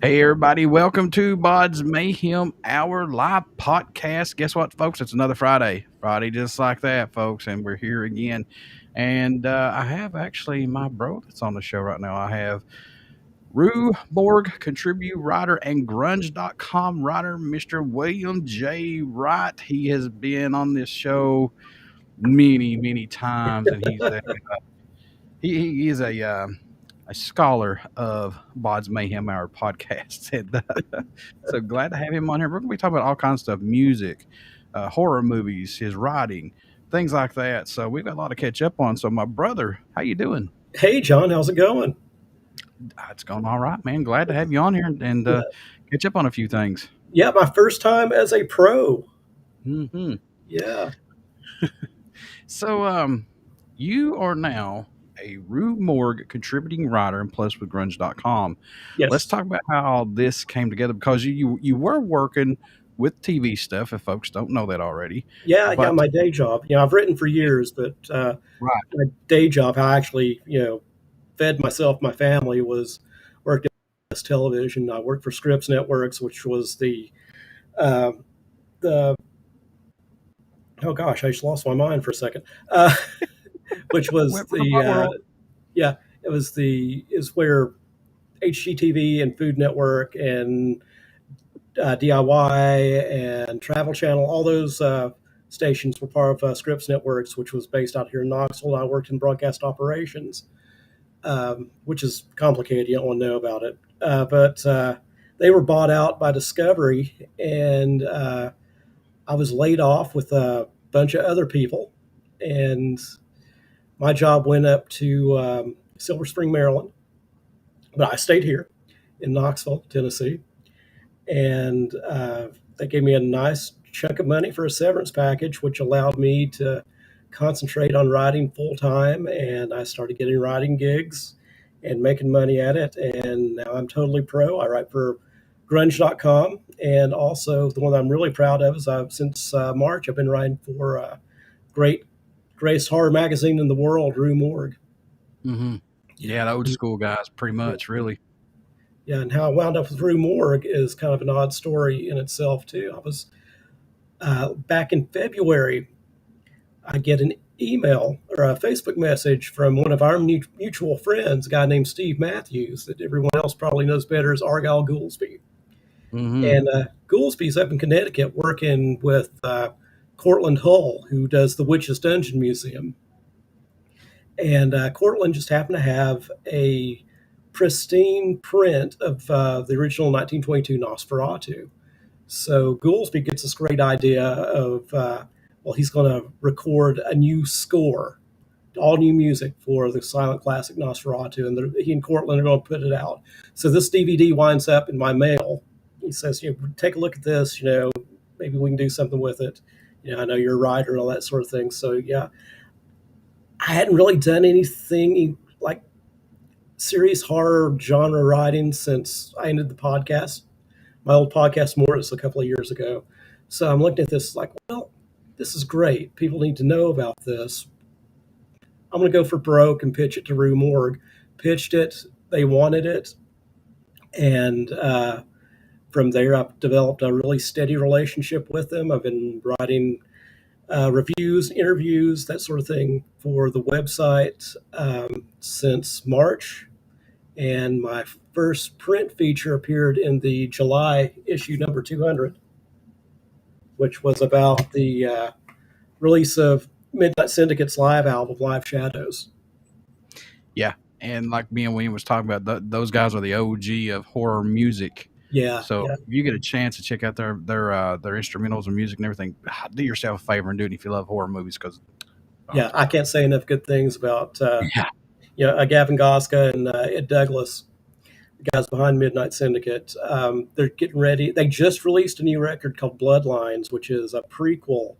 Hey, everybody, welcome to BODS Mayhem, our live podcast. Guess what, folks? It's another Friday. Friday just like that, folks, and we're here again. And I have actually my bro that's on the show right now. I have Rue Morgue, contribute writer, and grunge.com writer, Mr. William J. Wright. He has been on this show many times, and he is a scholar of BODS Mayhem, our podcast. And so glad to have him on here. We're going to be talking about all kinds of stuff, music, horror movies, his writing, things like that. So we've got a lot to catch up on. So my brother, how you doing? Hey, John, how's it going? It's going all right, man. Glad to have you on here and catch up on a few things. Yeah, my first time as a pro. Mm-hmm. Yeah. So you are now a Rue Morgue contributing writer and plus with grunge.com. Yes. Let's talk about how all this came together because you were working with TV stuff, if folks don't know that already. Yeah, my day job. I've written for years, but right. My day job, how I actually, fed myself, my family, was worked at television. I worked for Scripps Networks, which was oh gosh, I just lost my mind for a second. Which was is where HGTV and Food Network and DIY and Travel Channel, all those stations were part of Scripps Networks, which was based out here in Knoxville. I worked in broadcast operations, which is complicated. You don't want to know about it. But they were bought out by Discovery, and I was laid off with a bunch of other people. And my job went up to Silver Spring, Maryland, but I stayed here in Knoxville, Tennessee. And they gave me a nice chunk of money for a severance package, which allowed me to concentrate on writing full time. And I started getting writing gigs and making money at it. And now I'm totally pro. I write for grunge.com. And also the one I'm really proud of is since March, I've been writing for greatest horror magazine in the world, Rue Morgue. Mm-hmm. Yeah, the old school guys, pretty much, really. Yeah, and how I wound up with Rue Morgue is kind of an odd story in itself, too. I was back in February, I get an email or a Facebook message from one of our mutual friends, a guy named Steve Matthews, that everyone else probably knows better as Argyle Goolsby. Mm-hmm. And Goolsby's up in Connecticut working with Cortland Hull, who does the Witch's Dungeon Museum. And Cortland just happened to have a pristine print of the original 1922 Nosferatu. So Goolsby gets this great idea of, he's going to record a new score, all new music for the silent classic Nosferatu, and he and Cortland are going to put it out. So this DVD winds up in my mail. He says, take a look at this, maybe we can do something with it. I know you're a writer and all that sort of thing. So, yeah, I hadn't really done anything like serious horror genre writing since I ended the podcast. My old podcast, Mortis, a couple of years ago. So I'm looking at this like, well, this is great. People need to know about this. I'm going to go for broke and pitch it to Rue Morgue. Pitched it. They wanted it. And from there, I've developed a really steady relationship with them. I've been writing reviews, interviews, that sort of thing for the website since March. And my first print feature appeared in the July issue number 200, which was about the release of Midnight Syndicate's live album, Live Shadows. Yeah, and like me and William was talking about, those guys are the OG of horror music. Yeah. So if you get a chance to check out their instrumentals and music and everything, do yourself a favor and do it if you love horror movies. Because I can't say enough good things about Gavin Goska and Ed Douglas, the guys behind Midnight Syndicate. They're getting ready. They just released a new record called Bloodlines, which is a prequel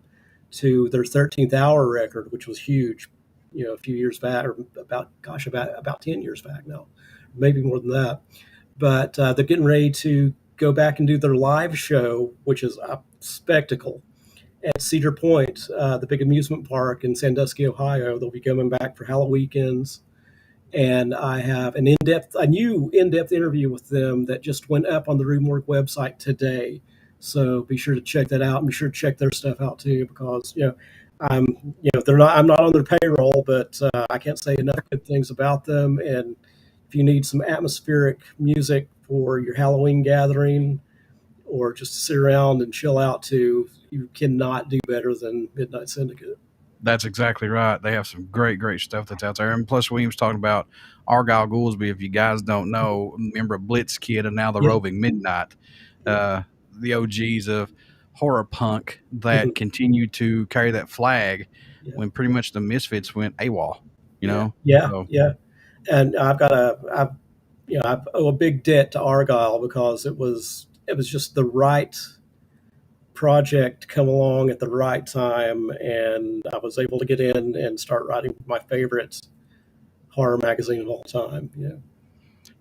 to their 13th Hour record, which was huge, a few years back, or about 10 years back now, maybe more than that. But they're getting ready to go back and do their live show, which is a spectacle, at Cedar Point, the big amusement park in Sandusky, Ohio. They'll be coming back for Halloween weekends And I have a new in-depth interview with them that just went up on the Rue Morgue website today. So be sure to check that out, and be sure to check their stuff out too, because I'm I'm not on their payroll, but I can't say enough good things about them. And if you need some atmospheric music for your Halloween gathering, or just to sit around and chill out to, you cannot do better than Midnight Syndicate. That's exactly right. They have some great stuff that's out there. And plus, we was talking about Argyle Goolsby. If you guys don't know, remember Blitz Kid and now the Yeah, Roving Midnight, yeah, the OGs of horror punk mhm, that continue to carry that flag yeah, when pretty much the Misfits went AWOL, you yeah, know? yeah, So yeah. And I owe a big debt to Argyle because it was just the right project to come along at the right time, and I was able to get in and start writing my favorite horror magazine of all time. Yeah.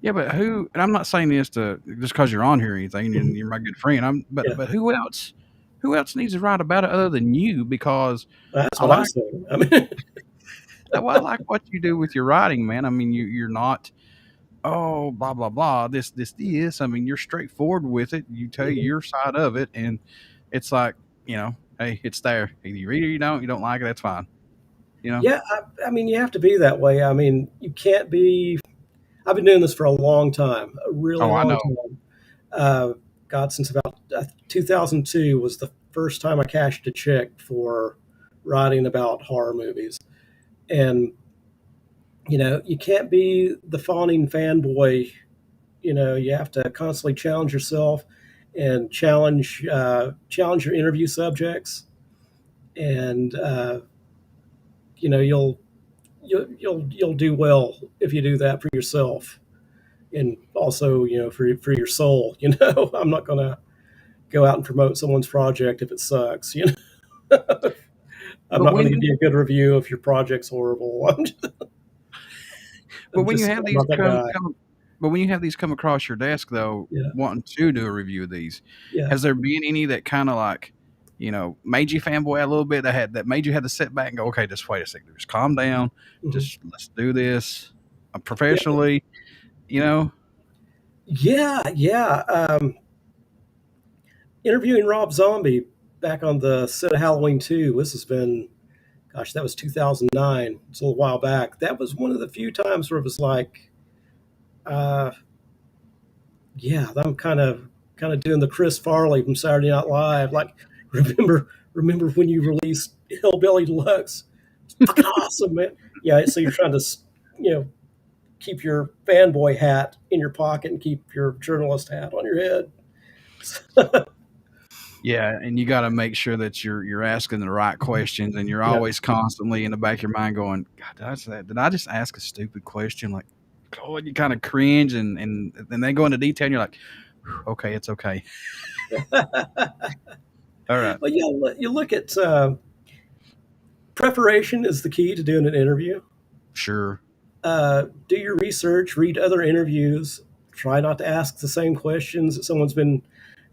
yeah, but who? And I'm not saying this to just because you're on here or anything, and Mhm. you're my good friend. Yeah, But who else? Who else needs to write about it other than you? Because that's I what I like say. I mean, well, I like what you do with your writing, man. I mean, you're not oh blah blah blah this. I mean, you're straightforward with it. You tell mhm. your side of it, and it's like hey, it's there. Either you read it or you don't. You don't like it, that's fine. You know. Yeah, I mean, you have to be that way. I mean, you can't be. I've been doing this for a long time, a really Oh, I long know. time. Uh, God, since about 2002 was the first time I cashed a check for writing about horror movies. And, you can't be the fawning fanboy. You have to constantly challenge yourself and challenge your interview subjects. And, you'll do well if you do that for yourself. And also, for your soul. I'm not going to go out and promote someone's project if it sucks. I'm But not going to when give you a good review if your project's horrible. but I'm when you just have I'm these not that guy. but when you have these come across your desk though, Yeah, wanting to do a review of these, yeah. has there been any that kind of like made you fanboy a little bit that made you have to sit back and go, okay, just wait a second, just calm down, Mhm. just let's do this Yeah, professionally, you know? yeah, yeah. Interviewing Rob Zombie back on the set of Halloween 2. This has been, gosh, that was 2009. It's a little while back. That was one of the few times where it was like, uh, yeah, I'm kind of doing the Chris Farley from Saturday Night Live. Like, remember when you released Hillbilly Deluxe? It's fucking awesome, man. Yeah, so you're trying to, you know, keep your fanboy hat in your pocket and keep your journalist hat on your head. Yeah, and you got to make sure that you're asking the right questions, and you're Yeah, always constantly in the back of your mind going, God, did I just ask a stupid question? Like, oh, and you kind of cringe, and then they go into detail, and you're like, okay, it's okay, all right, well, yeah, you look at preparation is the key to doing an interview. sure. Do your research, read other interviews, try not to ask the same questions that someone's been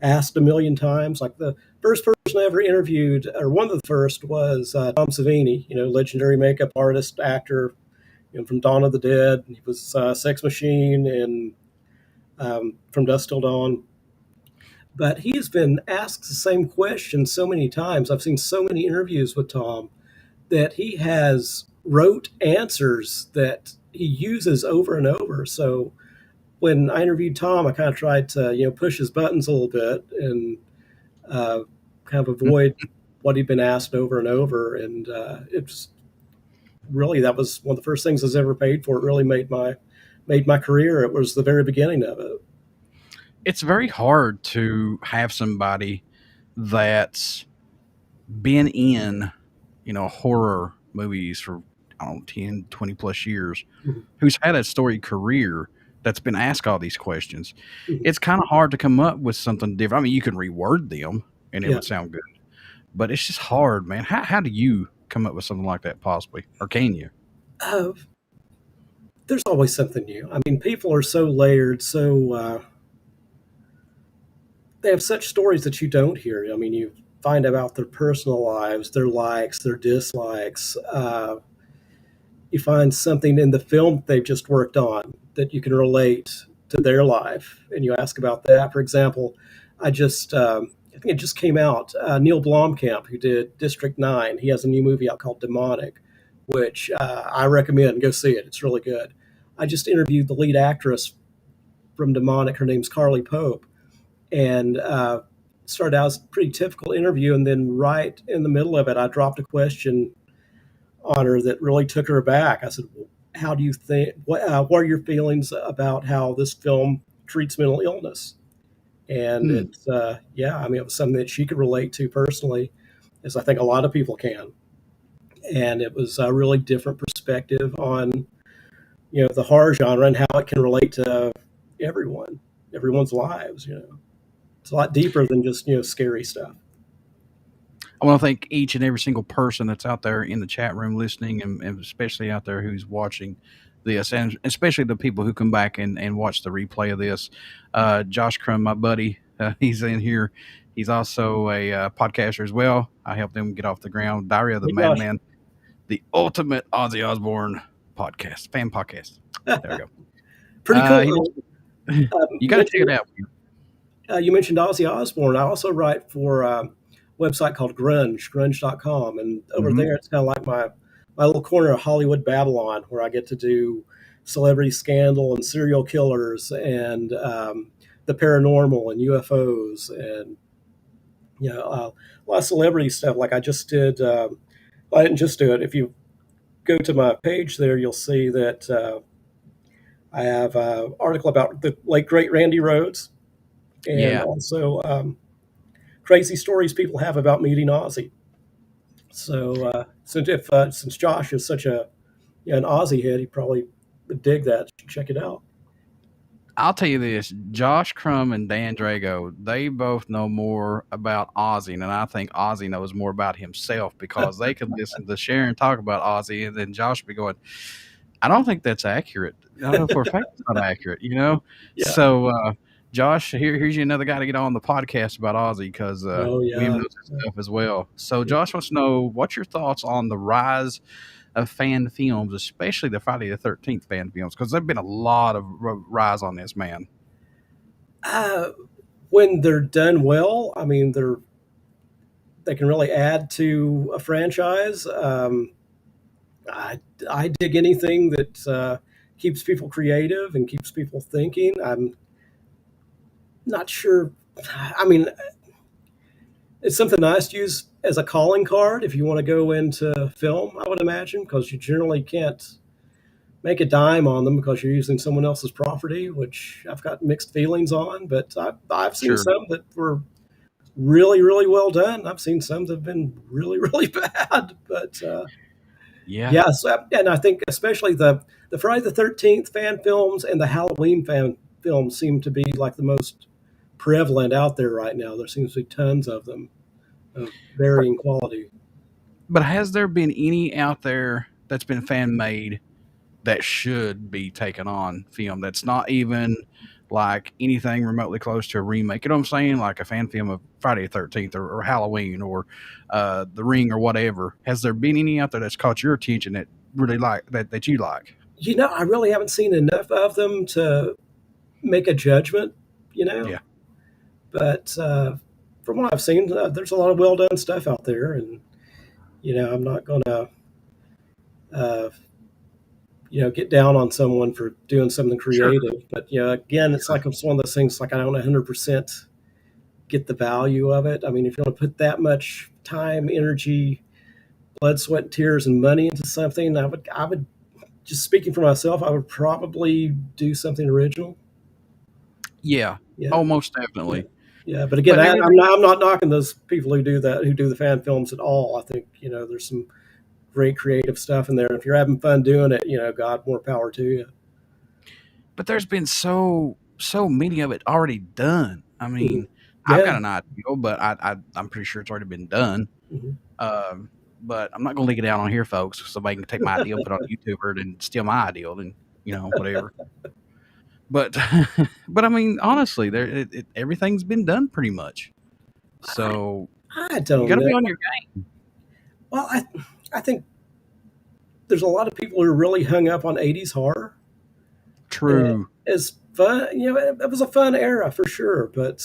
asked a million times. Like the first person I ever interviewed, or one of the first, was Tom Savini, legendary makeup artist, actor, from Dawn of the Dead. He was Sex Machine and From Dusk Till Dawn. But he has been asked the same question so many times. I've seen so many interviews with Tom that he has wrote answers that he uses over and over. So when I interviewed Tom, I kind of tried to push his buttons a little bit and uh, kind of avoid what he'd been asked over and over. And it's really, that was one of the first things I was ever paid for. It really made my career. It was the very beginning of it. It's very hard to have somebody that's been in, horror movies for, I don't know, 10, 20 plus years, Mhm. who's had a storied career that's been asked all these questions. Mhm. It's kind of hard to come up with something different. I mean, you can reword them and it Yeah. would sound good, but it's just hard, man. How do you come up with something like that possibly? Or can you? Uh, there's always something new. I mean, people are so layered, so they have such stories that you don't hear. I mean, you find out their personal lives, their likes, their dislikes. you find something in the film they've just worked on that you can relate to their life, and you ask about that. For example, I think it just came out. Neil Blomkamp, who did District 9, he has a new movie out called Demonic, which I recommend. Go see it. It's really good. I just interviewed the lead actress from Demonic. Her name's Carly Pope, and started out as a pretty typical interview, and then right in the middle of it, I dropped a question on her that really took her aback. I said, well, "How do you think? What are your feelings about how this film treats mental illness?" And Hmm. it's yeah, I mean, it was something that she could relate to personally, as I think a lot of people can. And it was a really different perspective on the horror genre and how it can relate to everyone, everyone's lives. It's a lot deeper than just scary stuff. I want to thank each and every single person that's out there in the chat room listening, and especially out there who's watching this, and especially the people who come back and watch the replay of this. Josh Crum, my buddy, he's in here. He's also a podcaster as well. I helped him get off the ground. Diary of the Hey, Josh. Madman, the ultimate Ozzy Osbourne podcast, fan podcast. There we go. Pretty cool. You got to check it out. You mentioned Ozzy Osbourne. I also write for a website called grunge.com. And over there, it's kind of like my little corner of Hollywood Babylon, where I get to do celebrity scandal and serial killers and the paranormal and UFOs and a lot of celebrity stuff. Like I just did. I didn't just do it. If you go to my page there, you'll see that I have an article about the late great Randy Rhoads, and also crazy stories people have about meeting Ozzy. So since Josh is such an Ozzy head, he probably would dig that. Check it out. I'll tell you this, Josh Crum and Dan Drago, they both know more about Ozzy, and I think Ozzy knows more about himself, because they could listen to Sharon talk about Ozzy, and then Josh would be going, I don't think that's accurate. I know for a fact it's not accurate, Yeah. So, Josh, here's you another guy to get on the podcast about Ozzy, because we knows his stuff as well. So, Josh wants to know, what's your thoughts on the rise of fan films, especially the Friday the 13th fan films, because there've been a lot of rise on this, man. When they're done well, I mean, they can really add to a franchise. I dig anything that keeps people creative and keeps people thinking. I'm not sure. I mean, it's something nice to use as a calling card if you want to go into film, I would imagine, because you generally can't make a dime on them because you're using someone else's property, which I've got mixed feelings on. But I've seen some that were really, really well done. I've seen some that have been really, really bad. But yes, and I think especially the Friday the 13th fan films and the Halloween fan films seem to be like the most prevalent out there right now. There seems to be tons of them of varying quality. But has there been any out there that's been fan made that should be taken on film, that's not even like anything remotely close to a remake? You know what I'm saying? Like a fan film of Friday the 13th or Halloween or The Ring or whatever. Has there been any out there that's caught your attention that really that you like? I really haven't seen enough of them to make a judgment. Yeah. But from what I've seen, there's a lot of well done stuff out there, and I'm not going to get down on someone for doing something creative. But again, it's like it's one of those things. Like I don't 100% get the value of it. I mean, if you want to put that much time, energy, blood, sweat, tears, and money into something, I would. Just speaking for myself, I would probably do something original. Yeah. Oh, most definitely. Yeah, but again, I'm not knocking those people who do that, who do the fan films at all. I think there's some great creative stuff in there. And if you're having fun doing it, God, more power to you. But there's been so many of it already done. I mean, I've got an idea, but I'm pretty sure it's already been done. But I'm not going to leak it out on here, folks, so somebody can take my idea and put it on YouTube and steal my idea and whatever. But I mean, honestly, everything's been done pretty much. So I don't. You got to be on your game. Well, I think there's a lot of people who are really hung up on 80s horror. True. It's fun, it was a fun era for sure, but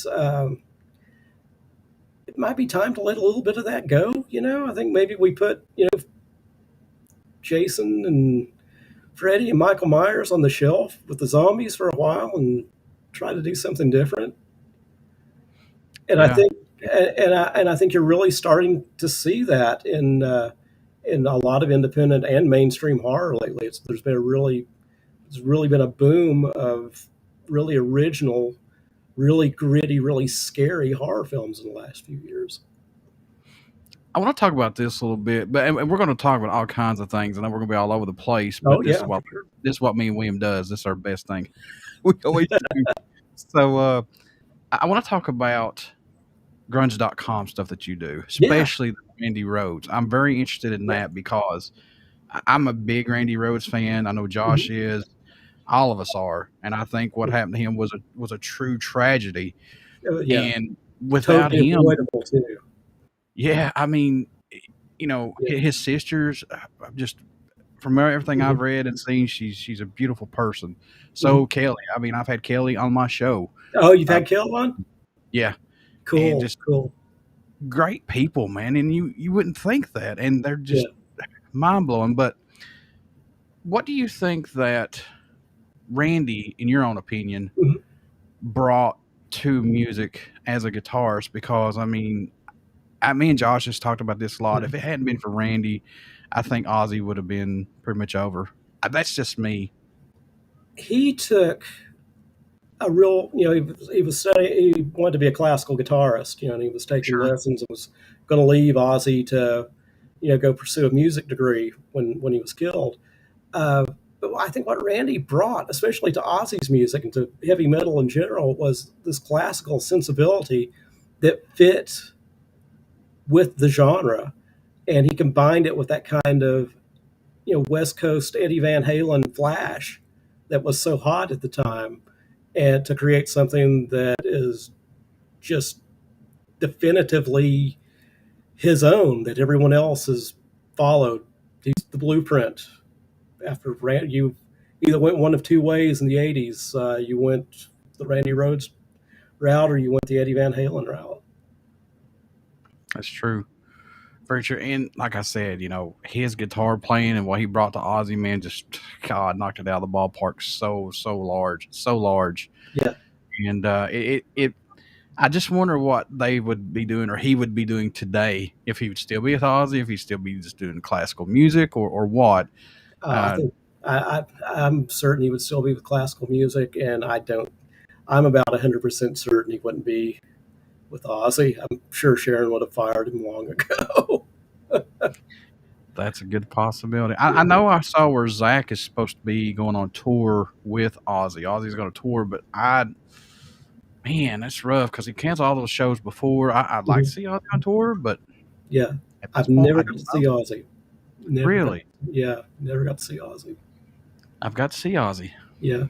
it might be time to let a little bit of that go. I think maybe we put, Jason and Freddy and Michael Myers on the shelf with the zombies for a while and try to do something different. And I Yeah. think, and I think you're really starting to see that in a lot of independent and mainstream horror lately. There's really been a boom of really original, really gritty, really scary horror films in the last few years. I want to talk about this a little bit, but and we're going to talk about all kinds of things, and then we're going to be all over the place. Oh But yeah, for sure. this is what me and William does. This is our best thing we always do. So I want to talk about grunge.com stuff that you do, Yeah, especially the Randy Rhodes. I'm very interested in yeah. that because I'm a big Randy Rhodes fan. I know Josh Mhm. is. All of us are, and I think what happened to him was a true tragedy. Yeah, And without totally him, avoidable too. yeah, I mean, Yeah. his sisters, just from everything Mhm. I've read and seen, she's a beautiful person. Mhm. So Kelly, I mean, I've had Kelly on my show. Oh, you've Uh, had Kill on? yeah, and Cool, just cool. great people, man. And you wouldn't think that, and they're Yeah. just mind blowing. But what do you think that Randy, in your own opinion, Mhm. brought to music as a guitarist? Because me and Josh just talked about this a lot. Yeah. If it hadn't been for Randy, I think Ozzy would have been pretty much over. That's just me. He took a real, he was studying, he wanted to be a classical guitarist, and he was taking Sure. lessons and was going to leave Ozzy to, go pursue a music degree when he was killed. But I think what Randy brought, especially to Ozzy's music and to heavy metal in general, was this classical sensibility that fit with the genre, and he combined it with that kind of West Coast Eddie Van Halen flash that was so hot at the time, and to create something that is just definitively his own that everyone else has followed. He's the blueprint. After you either went one of two ways in the '80s, you went the Randy Rhoads route or you went the Eddie Van Halen route. That's true. Very true. And like I said, his guitar playing and what he brought to Ozzy, man, just God knocked it out of the ballpark so large, so large. Yeah. And I just wonder what they would be doing or he would be doing today if he would still be with Ozzy, if he'd still be just doing classical music or what. I Uh, think I'm certain he would still be with classical music, and I'm about 100% certain he wouldn't be with Ozzy. I'm sure Sharon would have fired him long ago. that's a good possibility. I know I saw where Zach is supposed to be going on tour with Ozzy. Ozzy's going to tour, but man, that's rough because he canceled all those shows before. I'd like to see Ozzy on tour, but Yeah, at this I've point, never I got to don't see know. Ozzy. Never got. Really, Yeah, never got to see Ozzy. I've got to see Ozzy. Yeah,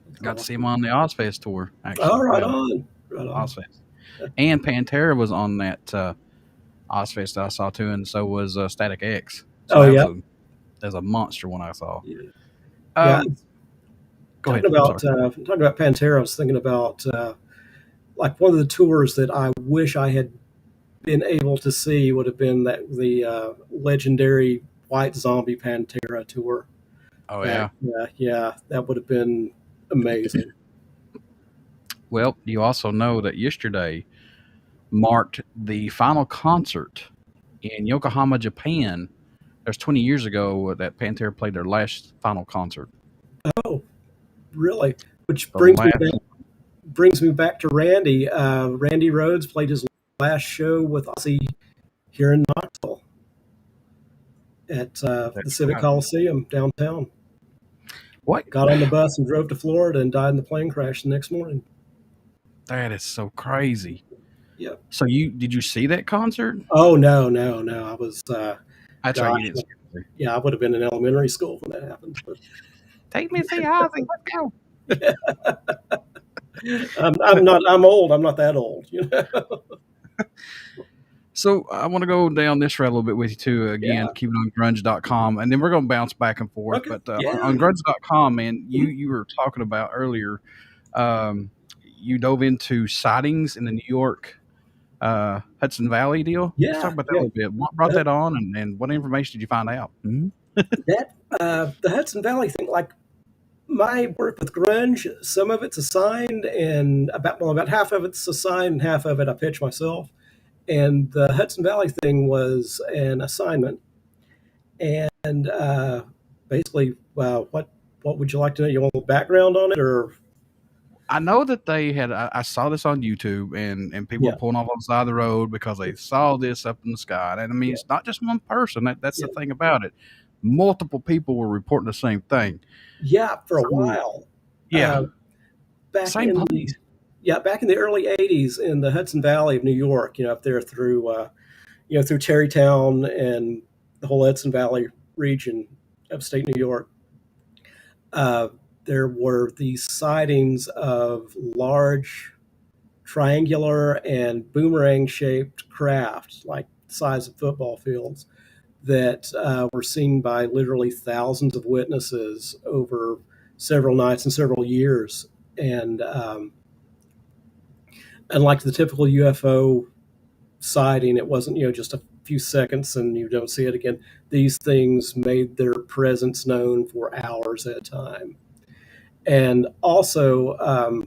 that's Got to see him awesome. on the Ozfest tour, Oh, actually. right Well, on, right on. Ozfest. And Pantera was on that Ozfest that I saw too, and so was Static X. So Oh that yeah, was a monster one I saw. yeah. Yeah. Um, Go ahead. I'm sorry. Talking about Pantera, I was thinking about like one of the tours that I wish I had been able to see would have been the legendary White Zombie Pantera tour. Oh Back, yeah. yeah, that would have been amazing. Well, you also know that yesterday marked the final concert in Yokohama, Japan. There's 20 years ago that Pantera played their last final concert. Oh, really? Which The last. brings me back to Randy. Randy Rhoads played his last show with Ozzy here in Knoxville at the That's Civic right. Coliseum downtown. What? Got on the bus and drove to Florida and died in the plane crash the next morning. That is so crazy. Yep. So did you see that concert? Oh no! I was, That's right. You gosh, didn't see it. yeah, I would have been in elementary school when that happened. But Take me to see Ozzy. Let's go. I'm not. I'm old. I'm not that old. So I want to go down this route a little bit with you too. Again, Yeah. keep it on grunge.com, and then we're going to bounce back and forth. Okay. But Yeah. on grunge.com, man, Mhm. you were talking about earlier. Um, you dove into sightings in the New York Hudson Valley deal. Let's talk Yeah. about that a Yeah. little bit. What brought that on, and what information did you find out? Mm-hmm. That the Hudson Valley thing, like my work with grunge, some of it's assigned, and about half of it's assigned, and half of it I pitch myself. And the Hudson Valley thing was an assignment, and basically, what would you like to know? You want a background on it, or I know that they had. I saw this on YouTube, and people were yeah, pulling off on the side of the road because they saw this up in the sky. And I mean, yeah, it's not just one person. That's the yeah, thing about it. Multiple people were reporting the same thing. yeah, for a So while. yeah, Uh, back same in place. back in the early '80s in the Hudson Valley of New York, up there through through Tarrytown and the whole Hudson Valley region, upstate New York. Uh, there were these sightings of large triangular and boomerang shaped craft, like the size of football fields, that were seen by literally thousands of witnesses over several nights and several years. And unlike the typical UFO sighting, it wasn't just a few seconds and you don't see it again. These things made their presence known for hours at a time. And also,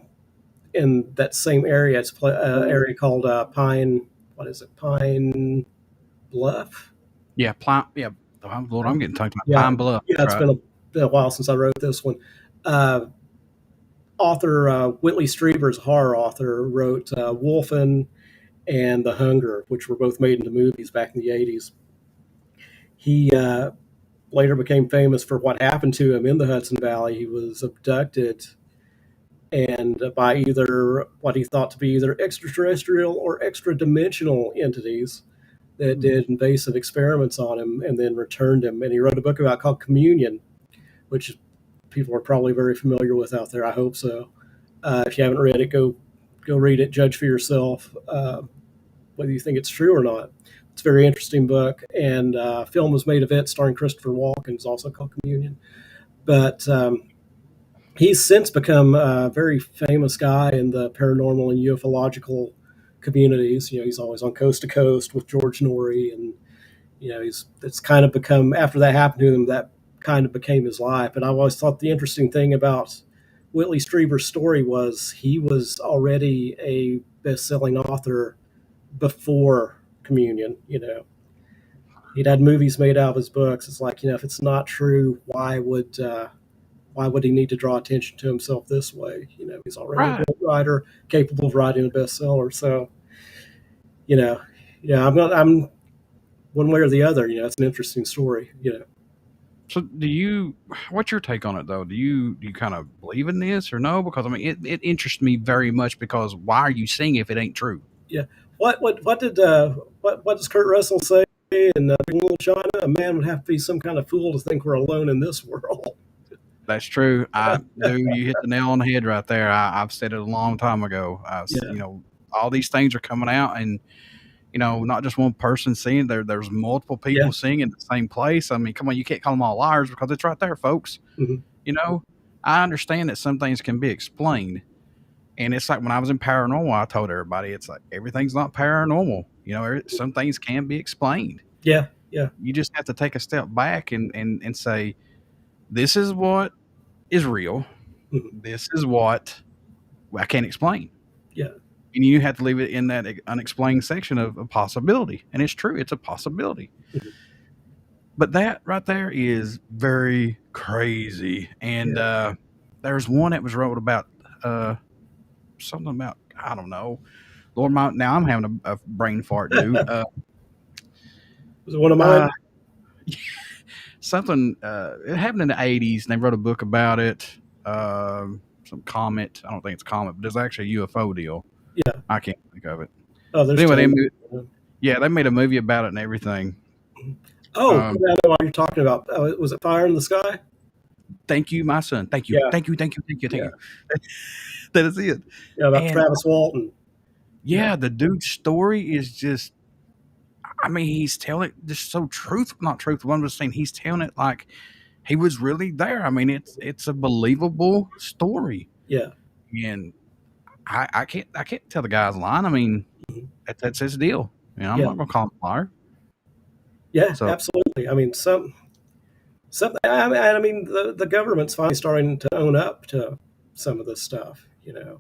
in that same area, it's an area called Pine. What is it? Pine Bluff. Yeah, Pine. Yeah, oh, Lord, I'm getting tongue tied. Yeah, Pine Bluff. yeah. That's It's right. been a while since I wrote this one. Uh, Author Whitley Strieber's horror author wrote Wolfen and The Hunger, which were both made into movies back in the '80s. He later became famous for what happened to him in the Hudson Valley. He was abducted and by either what he thought to be either extraterrestrial or extra dimensional entities that Hmm. did invasive experiments on him and then returned him. And he wrote a book about called Communion, which people are probably very familiar with out there. I hope so. If you haven't read it, go read it. Judge for yourself whether you think it's true or not. It's a very interesting book, and film was made of it, starring Christopher Walken. It's also called Communion. But he's since become a very famous guy in the paranormal and ufological communities. He's always on Coast to Coast with George Norrie, and it's kind of become, after that happened to him, that kind of became his life. But I've always thought the interesting thing about Whitley Strieber's story was he was already a best-selling author before Communion. He'd had movies made out of his books. It's like, if it's not true, why would he need to draw attention to himself this way? He's already a Right. good writer, capable of writing a bestseller. So, you know, I'm one way or the other. It's an interesting story. So what's your take on it though? Do you kind of believe in this or no? Because I mean, it interests me very much because why are you saying if it ain't true? Yeah. What does Kurt Russell say in Big Little China? A man would have to be some kind of fool to think we're alone in this world. That's true. Dude, you hit the nail on the head right there. I've said it a long time ago. Yeah. All these things are coming out, and not just one person seeing. There's multiple Yeah. people seeing in the same place. I mean, come on, you can't call them all liars because it's right there, folks. Hmm. You know, I understand that some things can be explained, and it's like when I was in paranormal, I told everybody it's like everything's not paranormal. Some things can be explained. Yeah. Yeah. You just have to take a step back and say, this is what is real. Hmm. This is what I can't explain. Yeah. And you have to leave it in that unexplained section of a possibility. And it's true, it's a possibility. Hmm. But that right there is very crazy. And Yeah. there's one that was wrote about something about, I don't know. Lord, now I'm having a brain fart, dude. Was it one of Uh, mine? something, it happened in the 80s, and they wrote a book about it. Some comet. I don't think it's comet, but there's actually a UFO deal. Yeah. I can't think of it. Oh, there's But anyway, tons. they made a movie about it and everything. Oh, Um, I know what you're talking about. Was it Fire in the Sky? Thank you, my son. Thank you. Yeah. Thank you. Thank you. Thank you. Thank Yeah. you. That is it. Yeah, about And Travis Walton. yeah, the dude's story is just I mean, he's telling it just so truthful, not truthful. I'm just saying he's telling it like he was really there. I mean, it's a believable story, Yeah. and I can't tell the guy's lying. I mean, Mhm. that's his deal. You know, I'm Yeah. not gonna call him a liar. Yeah, So absolutely. I mean, I mean, the government's finally starting to own up to some of this stuff. It's and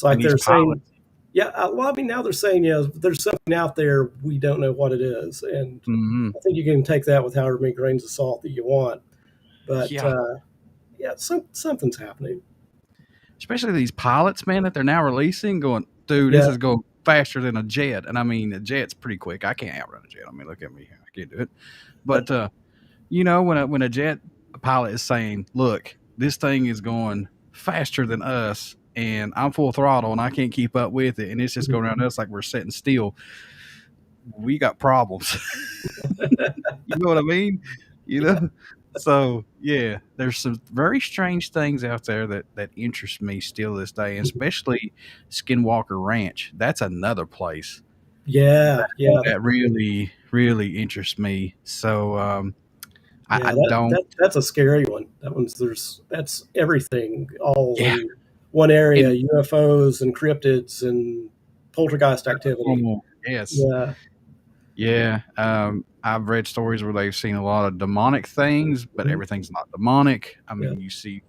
like these they're saying, pilots, yeah. Well, I mean, now they're saying, there's something out there we don't know what it is, and mhm. I think you can take that with however many grains of salt that you want. But Yeah, yeah, something's happening. especially these pilots, man, that they're now releasing, going, dude, this Yeah. is going faster than a jet. And I mean, a jet's pretty quick. I can't outrun a jet. I mean, look at me, I can't do it. But when a jet pilot is saying, "Look, this thing is going faster than us, and I'm full throttle, and I can't keep up with it, and it's just Mhm. going around us like we're sitting still," we got problems. You know what I mean? You know. So yeah, there's some very strange things out there that interest me still this day, and especially Skinwalker Ranch. That's another place Yeah, yeah, that really really interests me. So yeah. I That, don't. that that's a scary one. That's everything all Yeah, in one area: and UFOs and cryptids and poltergeist activity. paranormal. Yes. Yeah, Yeah. I've read stories where they've seen a lot of demonic things, but mhm, everything's not demonic. I yeah, mean, you see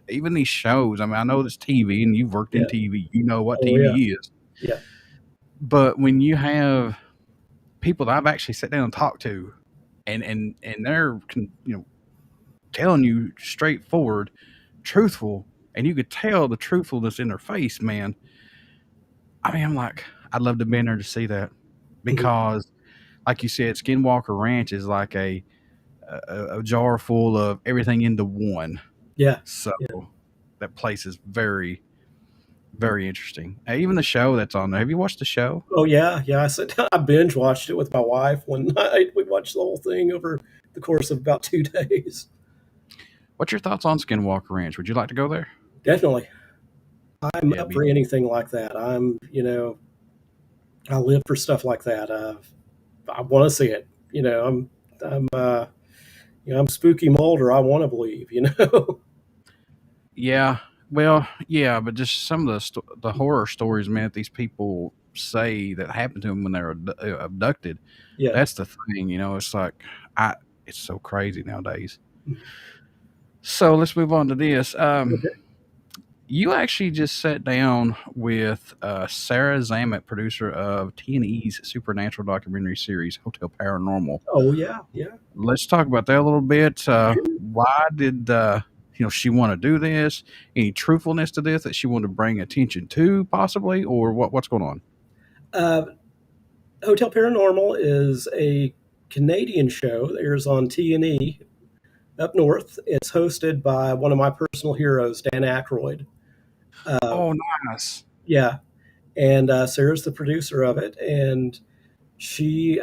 even these shows. I mean, I know this TV, and you've worked in yeah. TV. You know what Oh yeah, TV is. yeah. But when you have people that I've actually sat down and talked to, and they're telling you straightforward, truthful, and you could tell the truthfulness in their face, man. I mean, I'm like, I'd love to be in there to see that Mhm. because, like you said, Skinwalker Ranch is like a jar full of everything into one. Yeah, So yeah. that place is very, very interesting. Even the show that's on there. Have you watched the show? Oh yeah, yeah. I binge watched it with my wife one night. We watched the whole thing over the course of about 2 days. What's your thoughts on Skinwalker Ranch? Would you like to go there? Definitely, I'm Yeah, up for anything like that. I live for stuff like that. I want to see it. I'm spooky Mulder. I want to believe. yeah. Well, yeah, but just some of the horror stories, man, that these people say that happened to them when they were abducted. Yeah. That's the thing, it's like I. It's so crazy nowadays. So let's move on to this. Okay. You actually just sat down with Sarah Zamet, producer of T&E's supernatural documentary series Hotel Paranormal. Oh yeah, yeah. Let's talk about that a little bit. Sure. Why did she want to do this? Any truthfulness to this that she wanted to bring attention to, possibly, or what's going on? Uh, Hotel Paranormal is a Canadian show that airs on T&E up north. It's hosted by one of my personal heroes, Dan Aykroyd. Uh, Oh, nice. yeah, and Sarah's the producer of it, and she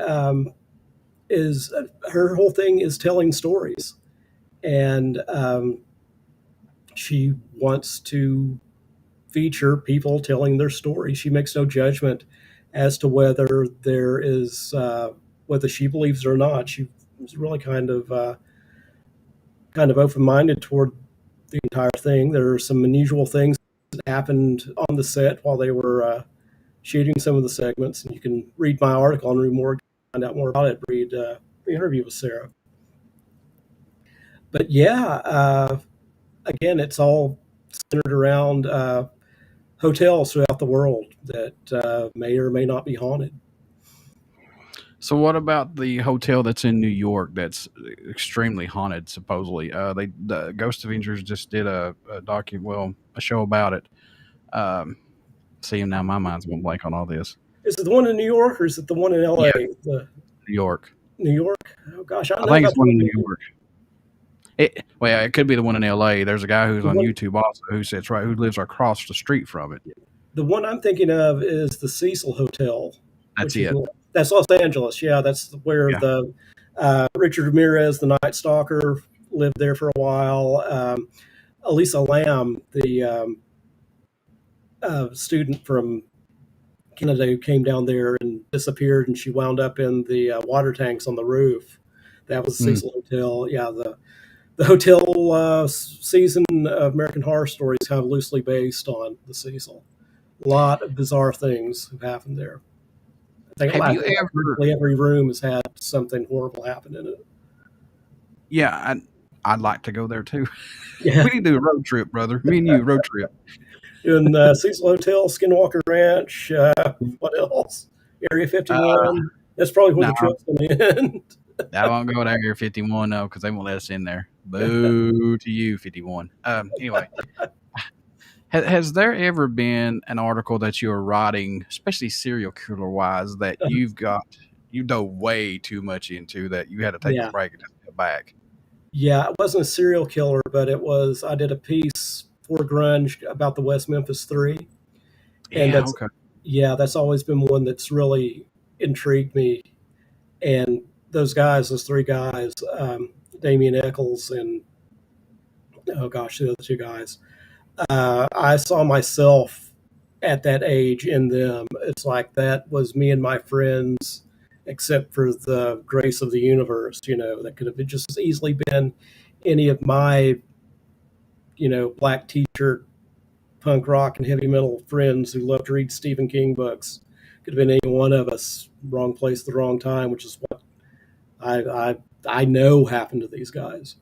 is her whole thing is telling stories, and she wants to feature people telling their story. She makes no judgment as to whether she believes it or not. She's really kind of open minded toward the entire thing. There are some unusual things that happened on the set while they were shooting some of the segments, and you can read my article on Rue Morgue, find out more about it. Read the interview with Sarah. But yeah, again, it's all centered around hotels throughout the world that may or may not be haunted. So, what about the hotel that's in New York that's extremely haunted? Supposedly, the Ghost Avengers just did a show about it. Um, See, now my mind's going blank on all this. Is it the one in New York or is it the one in Yeah, LA? The New York. New York? Oh gosh, I don't I know think about it's the one one in in New New York. York. Well, it could be the one in L.A. There's a guy who's The on one, YouTube also who sits right who lives across the street from it. the one I'm thinking of is the Cecil Hotel, That's which is it. that's Los Angeles. Yeah, that's where Yeah. the Richard Ramirez, the Night Stalker, lived there for a while. Elisa Lamb, the student from Canada who came down there and disappeared, and she wound up in the water tanks on the roof. That was the Mm. Cecil Hotel. Yeah, the hotel season of American Horror Story is kind of loosely based on the Cecil. A lot of bizarre things have happened there. Have I you think ever? virtually every room has had something horrible happen in it. Yeah, I'd like to go there too. Yeah, We need to do a road trip, brother. Me and you, road trip. in Cecil Hotel, Skinwalker Ranch. What else? Area Uh, 51. That's probably where no, the trip's going to end. I won't go to Area 51 though, because they won't let us in there. Boo to you, 51. Anyway, has there ever been an article that you are writing, especially serial killer wise, that you dove way too much into that you had to take a Yeah. break and just get back? Yeah, it wasn't a serial killer, but I did a piece for Grunge about the West Memphis Three. And Yeah, okay. that's always been one that's really intrigued me. And those three guys, Damien Eccles and, oh gosh, the other two guys, I saw myself at that age in them. It's like that was me and my friends, except for the grace of the universe, that could have just as easily been any of my, black t-shirt, punk rock and heavy metal friends who love to read Stephen King books. Could have been any one of us, wrong place at the wrong time, which is what I know happened to these guys.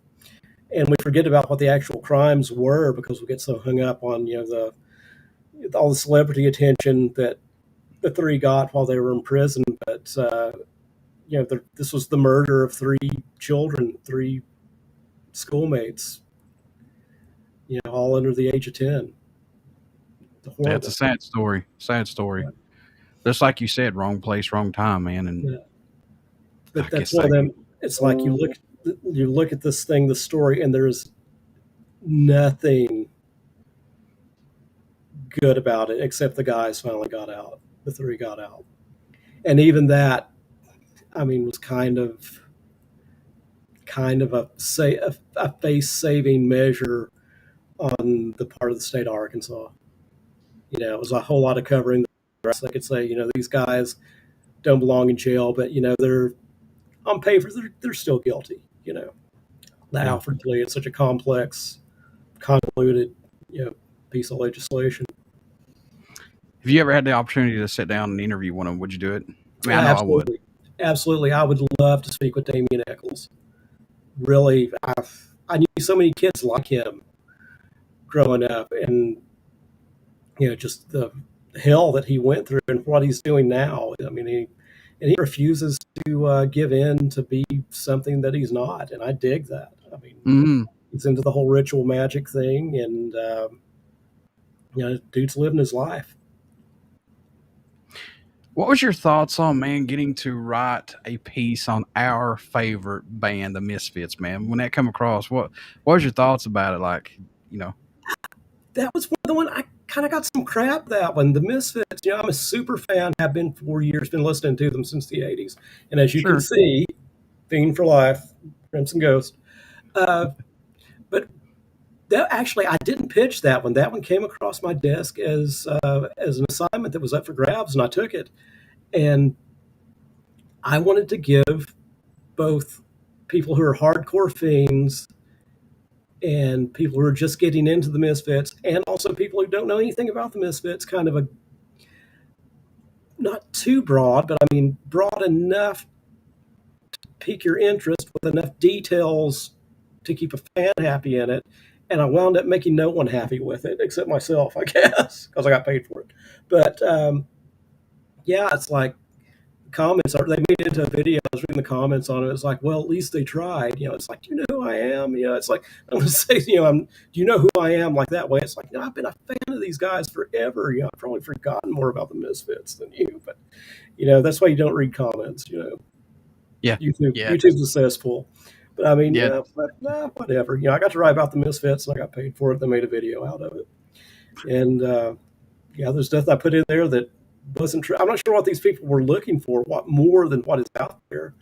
And we forget about what the actual crimes were because we get so hung up on all the celebrity attention that the three got while they were in prison. But this was the murder of three children, three schoolmates, all under the age of 10. Yeah, it's a Horrible. sad story. Sad story. Yeah. Just like you said, wrong place, wrong time, man. And Yeah. I But that's guess one of them. It's like you look at this thing, the story, and there's nothing good about it except the guys finally got out. The three got out, and even that, I mean, was kind of a face saving measure on the part of the state of Arkansas. It was a whole lot of covering the rest. They could say, these guys don't belong in jail, but they're on paper they're still guilty. The Yeah. Alfred plea. It's such a complex, convoluted, piece of legislation. Have you ever had the opportunity to sit down and interview one of them? Would you do it? I mean, I know I would. Absolutely. I would love to speak with Damien Eccles. Really, I knew so many kids like him growing up, and just the hell that he went through and what he's doing now. I mean, he refuses to give in to be something that he's not, and I dig that. I mean, Mm-hmm. he's into the whole ritual magic thing, and dude's living his life. What was your thoughts on, man, getting to write a piece on our favorite band, the Misfits, man? When that come across, what was your thoughts about it? Like, That was the one I kind of got some crap. That one, the Misfits. I'm a super fan. Have been for years. Been listening to them since the '80s, and as you can sure. see, Fiend for Life, Crimson Ghost. But that actually, I didn't pitch that one. That one came across my desk as an assignment that was up for grabs, and I took it. And I wanted to give both people who are hardcore fiends and people who are just getting into the Misfits, and also people who don't know anything about the Misfits, kind of a, not too broad, but I mean broad enough to pique your interest with enough details to keep a fan happy in it. And I wound up making no one happy with it except myself, I guess, because I got paid for it. But yeah, it's like comments are, they made it into a video. I was reading the comments on it. It's like, well, at least they tried. It's like, do you know who I am? It's like, I'm going to say, do you know who I am, like that way? It's like, I've been a fan of these guys forever. I've probably forgotten more about the Misfits than you, but that's why you don't read comments. Yeah. YouTube's a cesspool. But I mean, Yeah. whatever. I got to write about the Misfits, and I got paid for it. They made a video out of it, and there's stuff I put in there that wasn't true. I'm not sure what these people were looking for, what more than what is out there,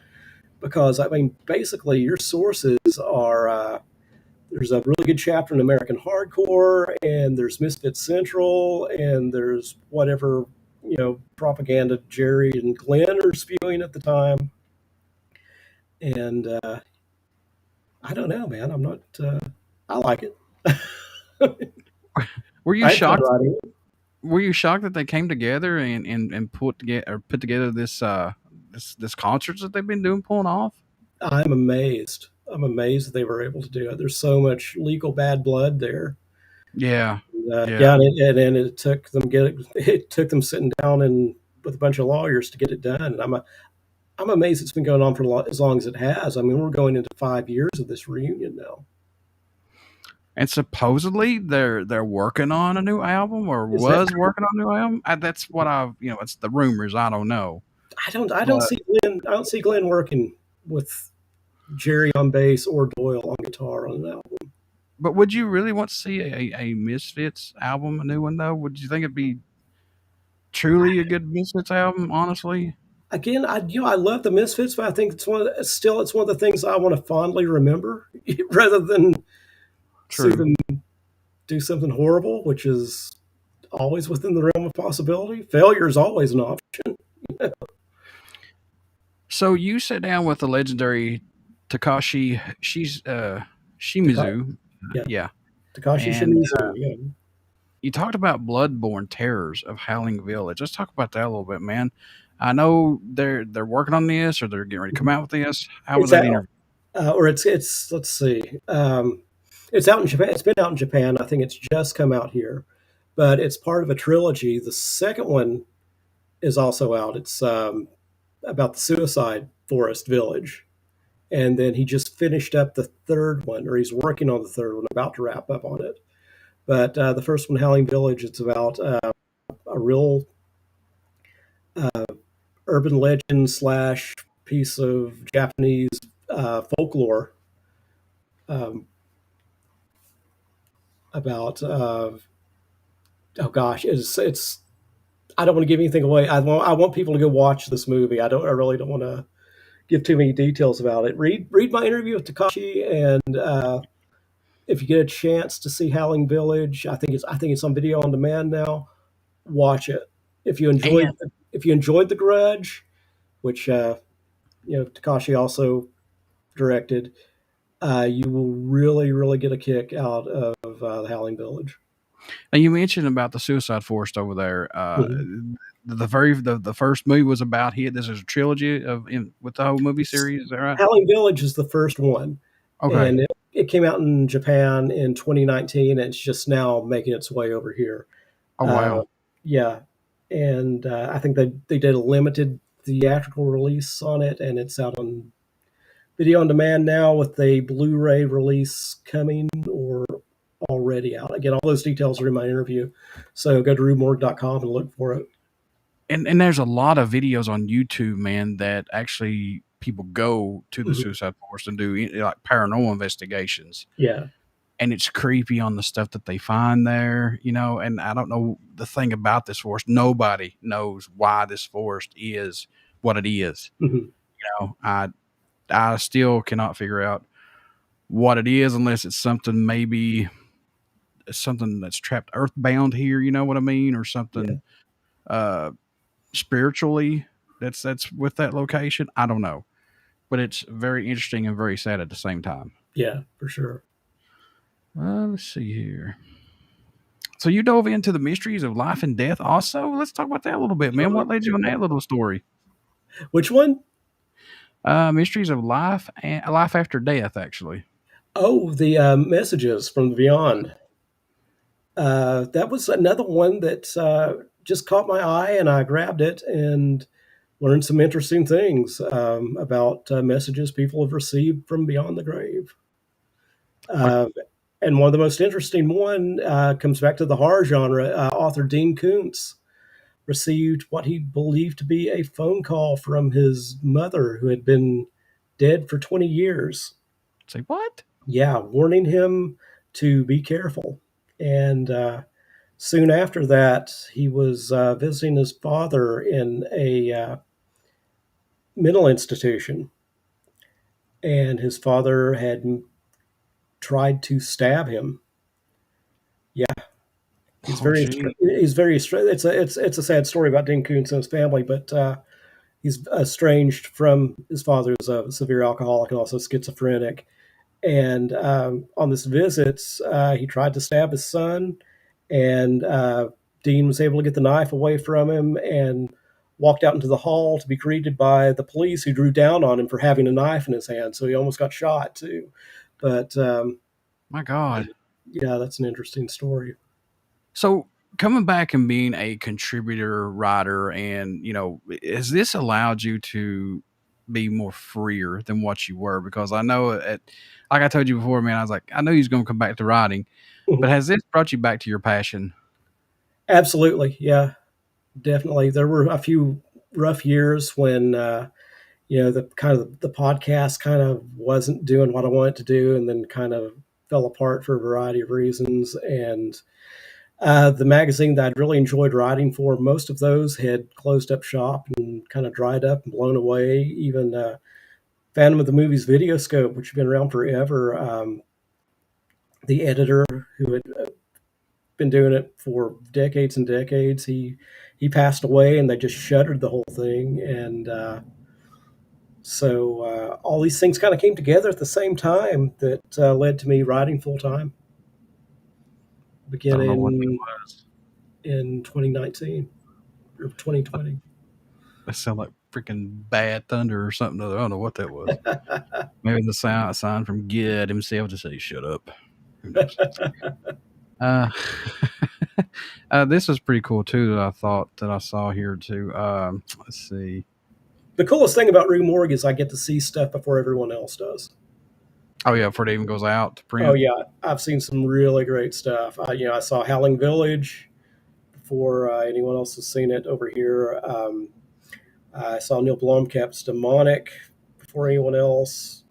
because I mean, basically, your sources are there's a really good chapter in American Hardcore, and there's Misfit Central, and there's whatever propaganda Jerry and Glenn are spewing at the time. And I don't know, man. I'm not. I like it. Were you I had fun shocked? writing it. Were you shocked that they came together and put together this concerts that they've been doing pulling off? I'm amazed. I'm amazed that they were able to do it. There's so much legal bad blood there. Yeah, Yeah, yeah. and it took them it took them sitting down and with a bunch of lawyers to get it done. And I'm amazed it's been going on for as long as it has. I mean, we're going into 5 years of this reunion now. And supposedly they're working on a new album or Is that was working on a new album. That's what it's the rumors. I don't know, I don't but see Glenn working with Jerry on bass or Doyle on guitar on an album. would you really want to see a Misfits album, a new one though? Would you think it'd be truly a good Misfits album? Honestly, Again, I love the Misfits, but I think it's one of the things I want to fondly remember rather than see true. them do something horrible, which is always within the realm of possibility. Failure is always an option. So you sat down with the legendary Takashi Taka- Shimizu, yeah, yeah, Takashi and Shimizu. Yeah. you talked about Blood-Borne terrors of Howling Village. Let's talk about that a little bit, man. I know they're working on this or they're getting ready to come out with this. How was It's that out, interview? or it's let's see, it's out in Japan. It's been out in Japan. I think it's just come out here, but it's part of a trilogy. The second one is also out. It's about the suicide forest village, and then he just finished up the third one, or he's working on the third one, about to wrap up on it. But the first one, Howling Village, it's about a real uh, urban legend slash piece of Japanese folklore um, about oh gosh, it's I don't want to give anything away. I want people to go watch this movie. I really don't want to give too many details about it. Read my interview with Takashi, and if you get a chance to see Howling Village, I think it's on video on demand now. Watch it. If you enjoyed And if you enjoyed The Grudge, which Takashi also directed, you will really get a kick out of the Howling Village. you mentioned about the suicide forest over there. Mhm. The first movie was about here. This is a trilogy with the whole movie series. Is that right? Howling Village is the first one, Okay. and it came out in Japan in 2019, and it's just now making its way over here. Oh Uh, wow. yeah, and I think they did a limited theatrical release on it, and it's out on video on demand now with a Blu-ray release coming or already out. Again, all those details are in my interview, so go to ruemorgue.com and look for it. And there's a lot of videos on YouTube, man, that actually people go to the Mhm. suicide forest and do like paranormal investigations. Yeah. And it's creepy on the stuff that they find there, and I don't know the thing about this forest. Nobody knows why this forest is what it is. Mhm. I still cannot figure out what it is unless it's something that's trapped earthbound here, you know what I mean? Or Yeah. something uh spiritually that's with that location. I don't know. But it's very interesting and very sad at the same time. Yeah, for sure. Let's see here. So you dove into the mysteries of life and death also? Let's talk about that a little bit, man. What led you on that little story? Which one? Mysteries of life and life after death, actually. Oh, the messages from beyond. That was another one that just caught my eye, and I grabbed it and learned some interesting things about messages people have received from beyond the grave. Like, Uh, and one of the most interesting one comes back to the horror genre. Author Dean Koontz received what he believed to be a phone call from his mother, who had been dead for 20 years. say what? Yeah, warning him to be careful. And soon after that, he was visiting his father in a mental institution, and his father had tried to stab him. Yeah, He's Oh, very gee. it's a sad story about Dean Koontz and his family, but he's estranged from his father, who's a severe alcoholic and also schizophrenic. And on this visit, he tried to stab his son, and Dean was able to get the knife away from him and walked out into the hall to be greeted by the police, who drew down on him for having a knife in his hand. So he almost got shot too. But My God. yeah, that's an interesting story. So coming back and being a contributor writer, and has this allowed you to be more freer than what you were? Because I know like I told you before, man, I was like, I know he's going to come back to writing, but has this brought you back to your passion? Absolutely, yeah, definitely. There were a few rough years when the podcast kind of wasn't doing what I wanted to do, and then kind of fell apart for a variety of reasons. And the magazine that I'd really enjoyed writing for, most of those had closed up shop and kind of dried up and blown away. Even Phantom of the Movies Videoscope, which had been around forever, the editor who had been doing it for decades and decades, he passed away, and they just shuttered the whole thing. And so all these things kind of came together at the same time that led to me writing full time, I don't know what it beginning was. in 2019 or 2020. That sounded like freaking bad thunder or something. I don't know what that was. Maybe the sign from God himself to say, shut up. Who knows? Uh, this was pretty cool too. That I thought that I saw here too. Let's see. The coolest thing about Rue Morgue is I get to see stuff before everyone else does. Oh yeah, before it even goes out to Oh print. yeah, I've seen some really great stuff. I saw Howling Village before anyone else has seen it over here. I saw Neil Blomkamp's Demonic before anyone else.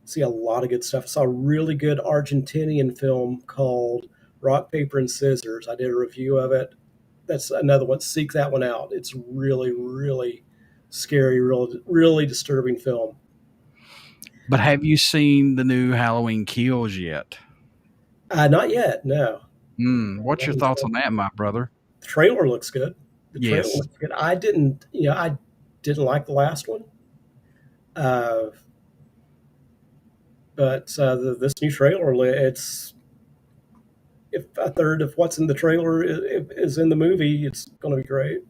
See a lot of good stuff. I saw a really good Argentinian film called Rock, Paper, and Scissors. I did a review of it. That's another one. Seek that one out. It's really, really scary, really disturbing film. But have you seen the new Halloween Kills yet? Not yet, no. What's your thoughts on that, my brother? The trailer looks good. The trailer Yes. looks good. I didn't like the last one. Uh, but this new trailer, it's if a third of what's in the trailer is in the movie, it's going to be great.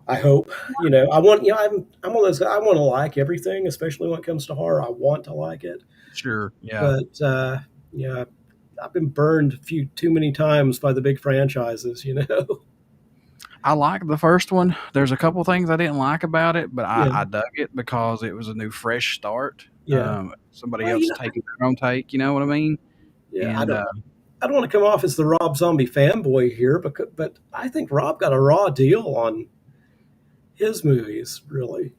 I hope. I want. I'm one of those guys. I want to like everything, especially when it comes to horror. I want to like it, Sure. Yeah. but yeah, I've been burned too many times by the big franchises. I like the first one. There's a couple things I didn't like about it, but Yeah, I dug it because it was a new, fresh start. yeah. Somebody Well, else taking their own take. You know what I mean? yeah. I And don't. I don't want to come off as the Rob Zombie fanboy here, but I think Rob got a raw deal on his movies. Really,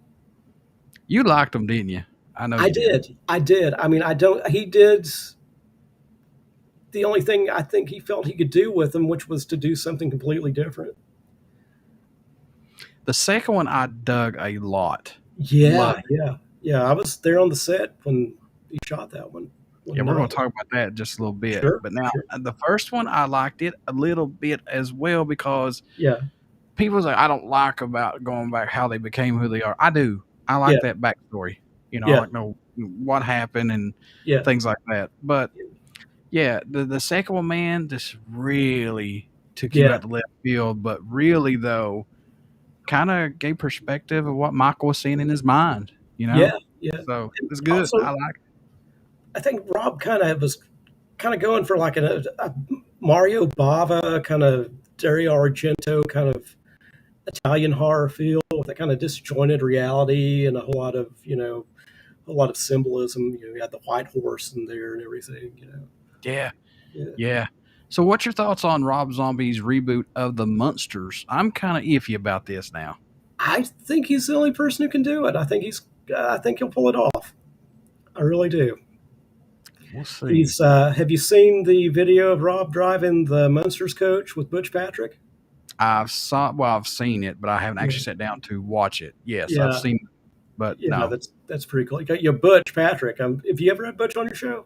you liked them, didn't you? I know I you did. did. I did. I mean, I don't. He did the only thing I think he felt he could do with them, which was to do something completely different. The second one I dug a lot. Yeah, Loved it. yeah, yeah. I was there on the set when he shot that one. Yeah, One we're going to night. talk about that in just a little bit. Sure, But now, sure. the first one, I liked it a little bit as well because Yeah, people say I don't like about going back how they became who they are. I do. I yeah, like that backstory. I yeah, like to know what happened and yeah, things like that. But yeah, the second one, man, just really took you yeah, out the left field. But really, though, kind of gave perspective of what Michael was seeing in his mind. yeah, yeah. So it's good. Also, I like it. I think Rob kind of was kind of going for like a Mario Bava kind of Dario Argento kind of Italian horror feel with that kind of disjointed reality and a whole lot of a lot of symbolism. You had the white horse in there and everything. Yeah, Yeah. yeah. So, what's your thoughts on Rob Zombie's reboot of the Munsters? I'm kind of iffy about this now. I think he's the only person who can do it. I think he'll pull it off. I really do. We'll see. He's. Have you seen the video of Rob driving the Munsters coach with Butch Patrick? I've seen it, but I haven't Yeah, actually sat down to watch it. Yes, I've yeah, seen it, but yeah. no. That's pretty cool. You got your Butch Patrick. Have you ever had Butch on your show?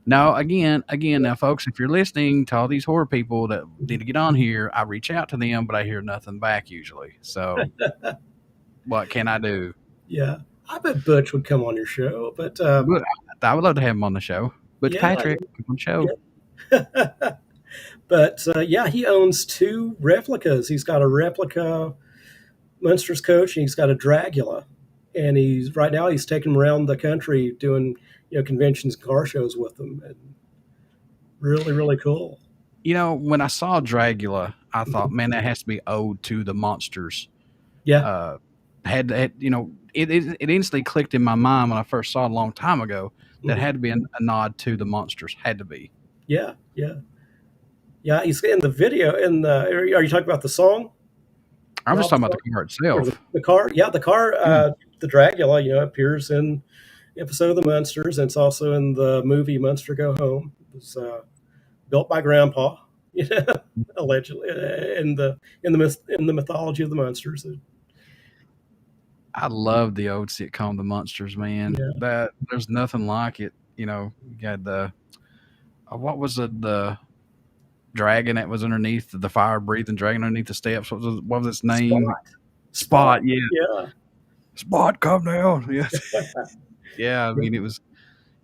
No, again, now, folks, if you're listening to all these horror people that need to get on here, I reach out to them, but I hear nothing back usually. So, what can I do? Yeah, I bet Butch would come on your show, but But I would love to have him on the show. Butch yeah, Patrick, come on the show. yeah. But yeah, he owns two replicas. He's got a replica Monsters coach, and he's got a Dracula, and he's right now he's taking them around the country doing conventions and car shows with them, and really really cool. When I saw Dracula, I thought, man, that has to be owed to the monsters. Yeah. Uh, it instantly clicked in my mind when I first saw it a long time ago that Mhm. had to be a nod to the monsters. Had to be. Yeah, yeah, yeah. He's in the video. In the are you talking about the song, I'm just Rob talking about song, the car or itself. the car? Yeah, the car. Yeah. The Dracula, appears in episode of the Munsters, and it's also in the movie Munster Go Home. It was built by Grandpa, allegedly in the mythology of the Munsters. I love the old sitcom, The Munsters, man. Yeah, That there's nothing like it. You got the what was it, the dragon that was underneath the fire breathing dragon underneath the steps. What was its name? Spot. Spot. Yeah, Yeah, Spot, come down. Yeah, yeah. I mean, it was.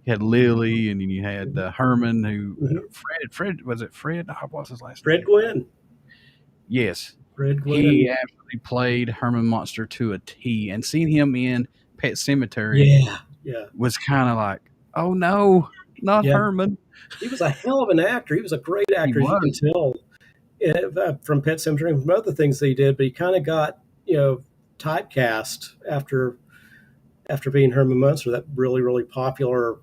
You had Lily, and then you had Herman, who Mhm. Fred was it Fred? What was his last Fred name? Gwynn. Yes, Fred he Gwynn. absolutely played Herman Monster to a T, and seeing him in Pet Cemetery Yeah, yeah, was kind of like, oh no, not yeah. Herman. He was a hell of an actor. He was a great He actor, as you can was. tell from Pet Cemetery and from other things that he did. But he kind of got typecast after being Herman Munster, that really really popular,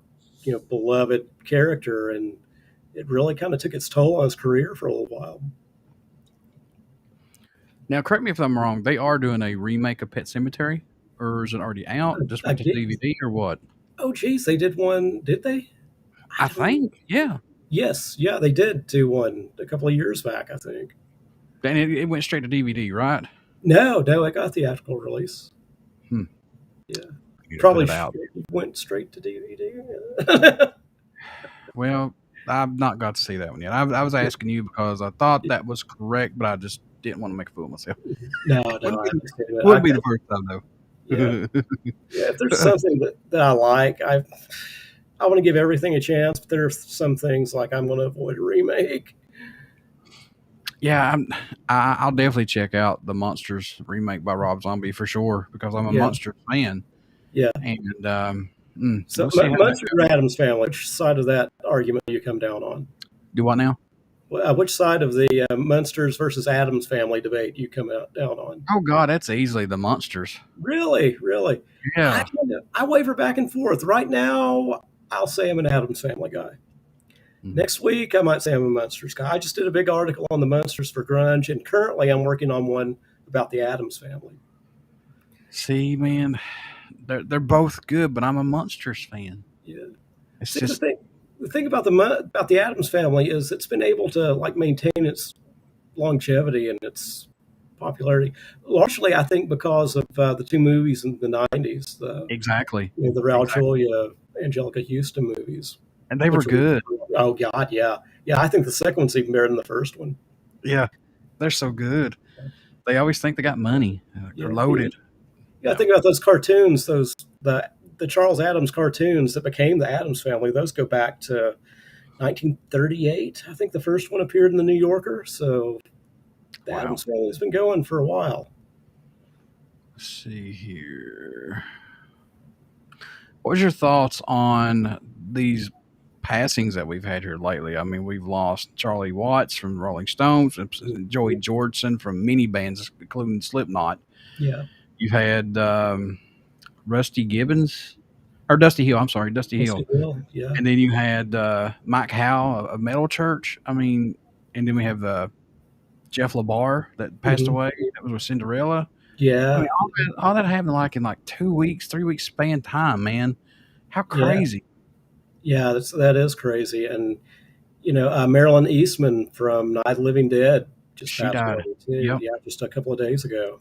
beloved character, and it really kind of took its toll on his career for a little while. Now, correct me if I'm wrong. They are doing a remake of Pet Cemetery, or is it already out? Just I went to guess. DVD or what? Oh, geez, they did one, did they? I I don't. think, yeah. Yes, yeah, they did do one a couple of years back, I think. And it went straight to DVD, right? No, no, it got theatrical release. Hmm. Yeah, I need to put probably it out. went straight to DVD. Well, I've not got to see that one yet. I was asking you because I thought that was correct, but I just didn't want to make a fool of myself. No, no, Wouldn't I be, understand that. wouldn't be the first time Yeah, though. yeah. If there's something that I like, I want to give everything a chance. But there's some things like I'm going to avoid a remake. Yeah, I'll definitely check out the Monsters remake by Rob Zombie for sure because I'm a Yeah, Monsters fan, yeah. and So we'll see how that Munster or goes. Adams family, which side of that argument do you come down on? Do what now? Which side of the Munsters versus Adams family debate you come out down on? Oh God, that's easily the Monsters. Really, really. Yeah. I waver back and forth. Right now, I'll say I'm an Adams family guy. Mhm. Next week, I might say I'm a Munsters guy. I just did a big article on the Munsters for grunge, and currently I'm working on one about the Adams family. See, man, they're both good, but I'm a Monsters fan. Yeah. It's See, just the thing about the Adams family is it's been able to maintain its longevity and its popularity, largely I think because of the two movies in the '90s, exactly, the Raul exactly, Julia, Angelica Houston movies, and they were which were, good. oh God, yeah, yeah. I think the second one's even better than the first one. Yeah, they're so good. They always think they got money. They're Yeah, loaded. yeah. Think about those cartoons, the Charles Adams cartoons that became the Adams family. Those go back to 1938. I think the first one appeared in the New Yorker. So the Wow. Adams family has been going for a while. Let's see here. What was your thoughts on these passings that we've had here lately? I mean, we've lost Charlie Watts from Rolling Stones, and Joey Jordison from many bands, including Slipknot. Yeah. You've had Rusty Gibbons, or Dusty Hill. I'm sorry, Dusty Hill. Yeah. And then you had Mike Howe of Metal Church. I mean, and then we have Jeff LaBar that passed Mhm. away. That was with Cinderella. I Yeah. mean, all that happened in 2 weeks, 3 weeks span time, man. How Yeah. crazy. Yeah. That is crazy. And, Marilyn Eastman from Night of the Living Dead just She passed away died. too. Yep. Yeah. Just a couple of days ago.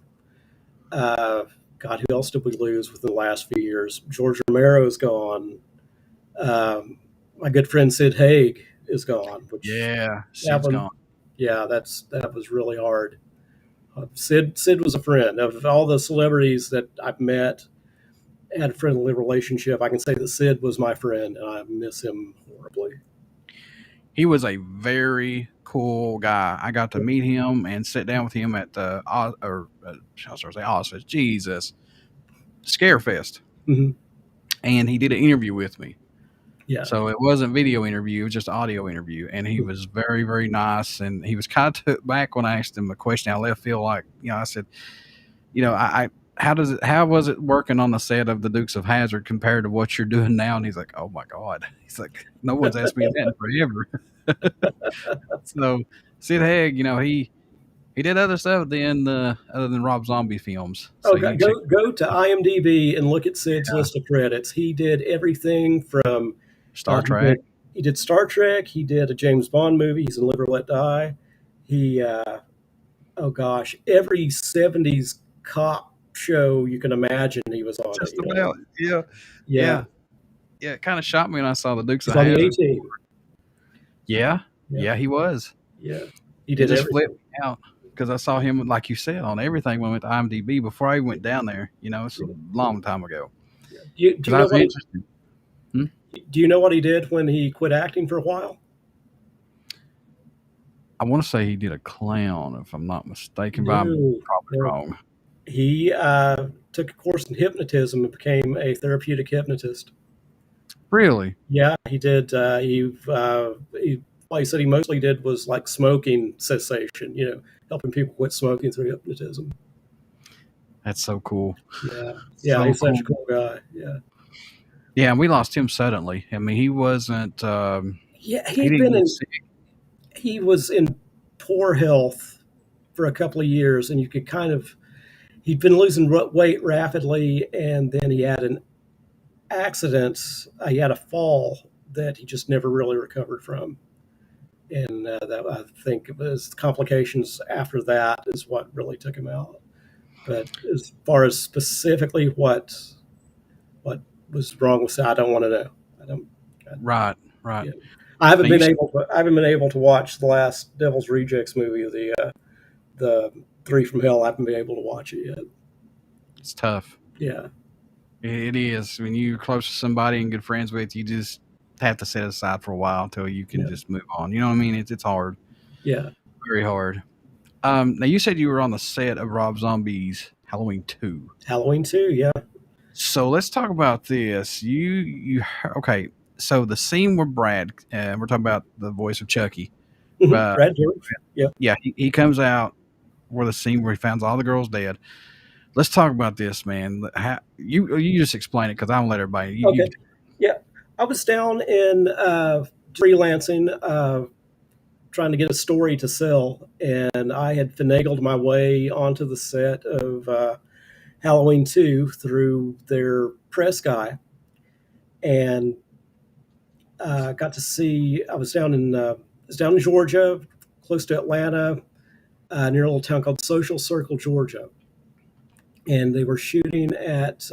God, who else did we lose within the last few years? George Romero's gone. Um, my good friend Sid Haig is gone, which Yeah, that Sid's one, gone. yeah, that was really hard. Sid was a friend of all the celebrities that I've met. Had a friendly relationship. I can say that Sid was my friend, and I miss him horribly. He was a very cool guy. I got to meet him and sit down with him at the shall I say Oz, Jesus Scarefest, Hmm. and he did an interview with me. Yeah. So it wasn't video interview, it was just audio interview. And he was very, very nice. And he was kind of took back when I asked him a question out left field. Like, I said, I how was it working on the set of the Dukes of Hazzard compared to what you're doing now? And he's like, oh my God. He's like, no one's asked me that in forever. So Sid Haig, he did other stuff than other than Rob Zombie films. So Oh, you need to check. go to IMDb and look at Sid's Yeah. list of credits. He did everything from Star he Trek. did Star Trek. He did a James Bond movie. He's in Live or Let Die. He oh gosh, every '70s cop show you can imagine he was on it. Just about. Yeah. Yeah, Yeah. Yeah. It kind of shocked me when I saw the Dukes he's of on the A Hazzard. Team. Yeah. Yeah, Yeah, he was. yeah, he It did just everything. flipped me out because I saw him, like you said, on everything when I went to IMDb before I went down there. It's a Yeah, long time ago yeah. Do because you I know was what interested. Hmm? do you know what he did when he quit acting for a while? I want to say he did a clown, if I'm not mistaken, but I'm No, probably no. wrong. He took a course in hypnotism and became a therapeutic hypnotist. Really? Yeah, he did. Like I said, he mostly did was like smoking cessation. Helping people quit smoking through hypnotism. That's so cool. Yeah, yeah, So he's such cool. a cool guy. Yeah, Yeah, and we lost him suddenly. I mean, he wasn't. yeah. He didn't get sick. He was in poor health for a couple of years, and you could he'd been losing weight rapidly, and then he had an accident. He had a fall that he just never really recovered from, and that I think it was complications after that is what really took him out. But as far as specifically what was wrong with that, I don't want to know. I don't. I, Right. Right. yeah. Now you said I haven't been able to watch the last Devil's Rejects movie, the Three from Hell. I haven't been able to watch it yet. it's tough. Yeah, It is when you're close to somebody and good friends with, you just have to set it aside for a while until you can yeah, just move on. You know what I mean? It's hard, yeah. very hard. Now you said you were on the set of Rob Zombie's Halloween 2. Halloween 2, yeah. So let's talk about this. Okay? So the scene where Brad, we're talking about the voice of Chucky. Uh, Brad Dourif, yeah. yeah, he comes out where the scene where he finds all the girls dead. Let's talk about this, man. You just explain it because I don't let everybody. Okay, yeah. I was down in freelancing, trying to get a story to sell, and I had finagled my way onto the set of Halloween 2 through their press guy, and got to see. I was down in Georgia, close to Atlanta, near a little town called Social Circle, Georgia, and they were shooting at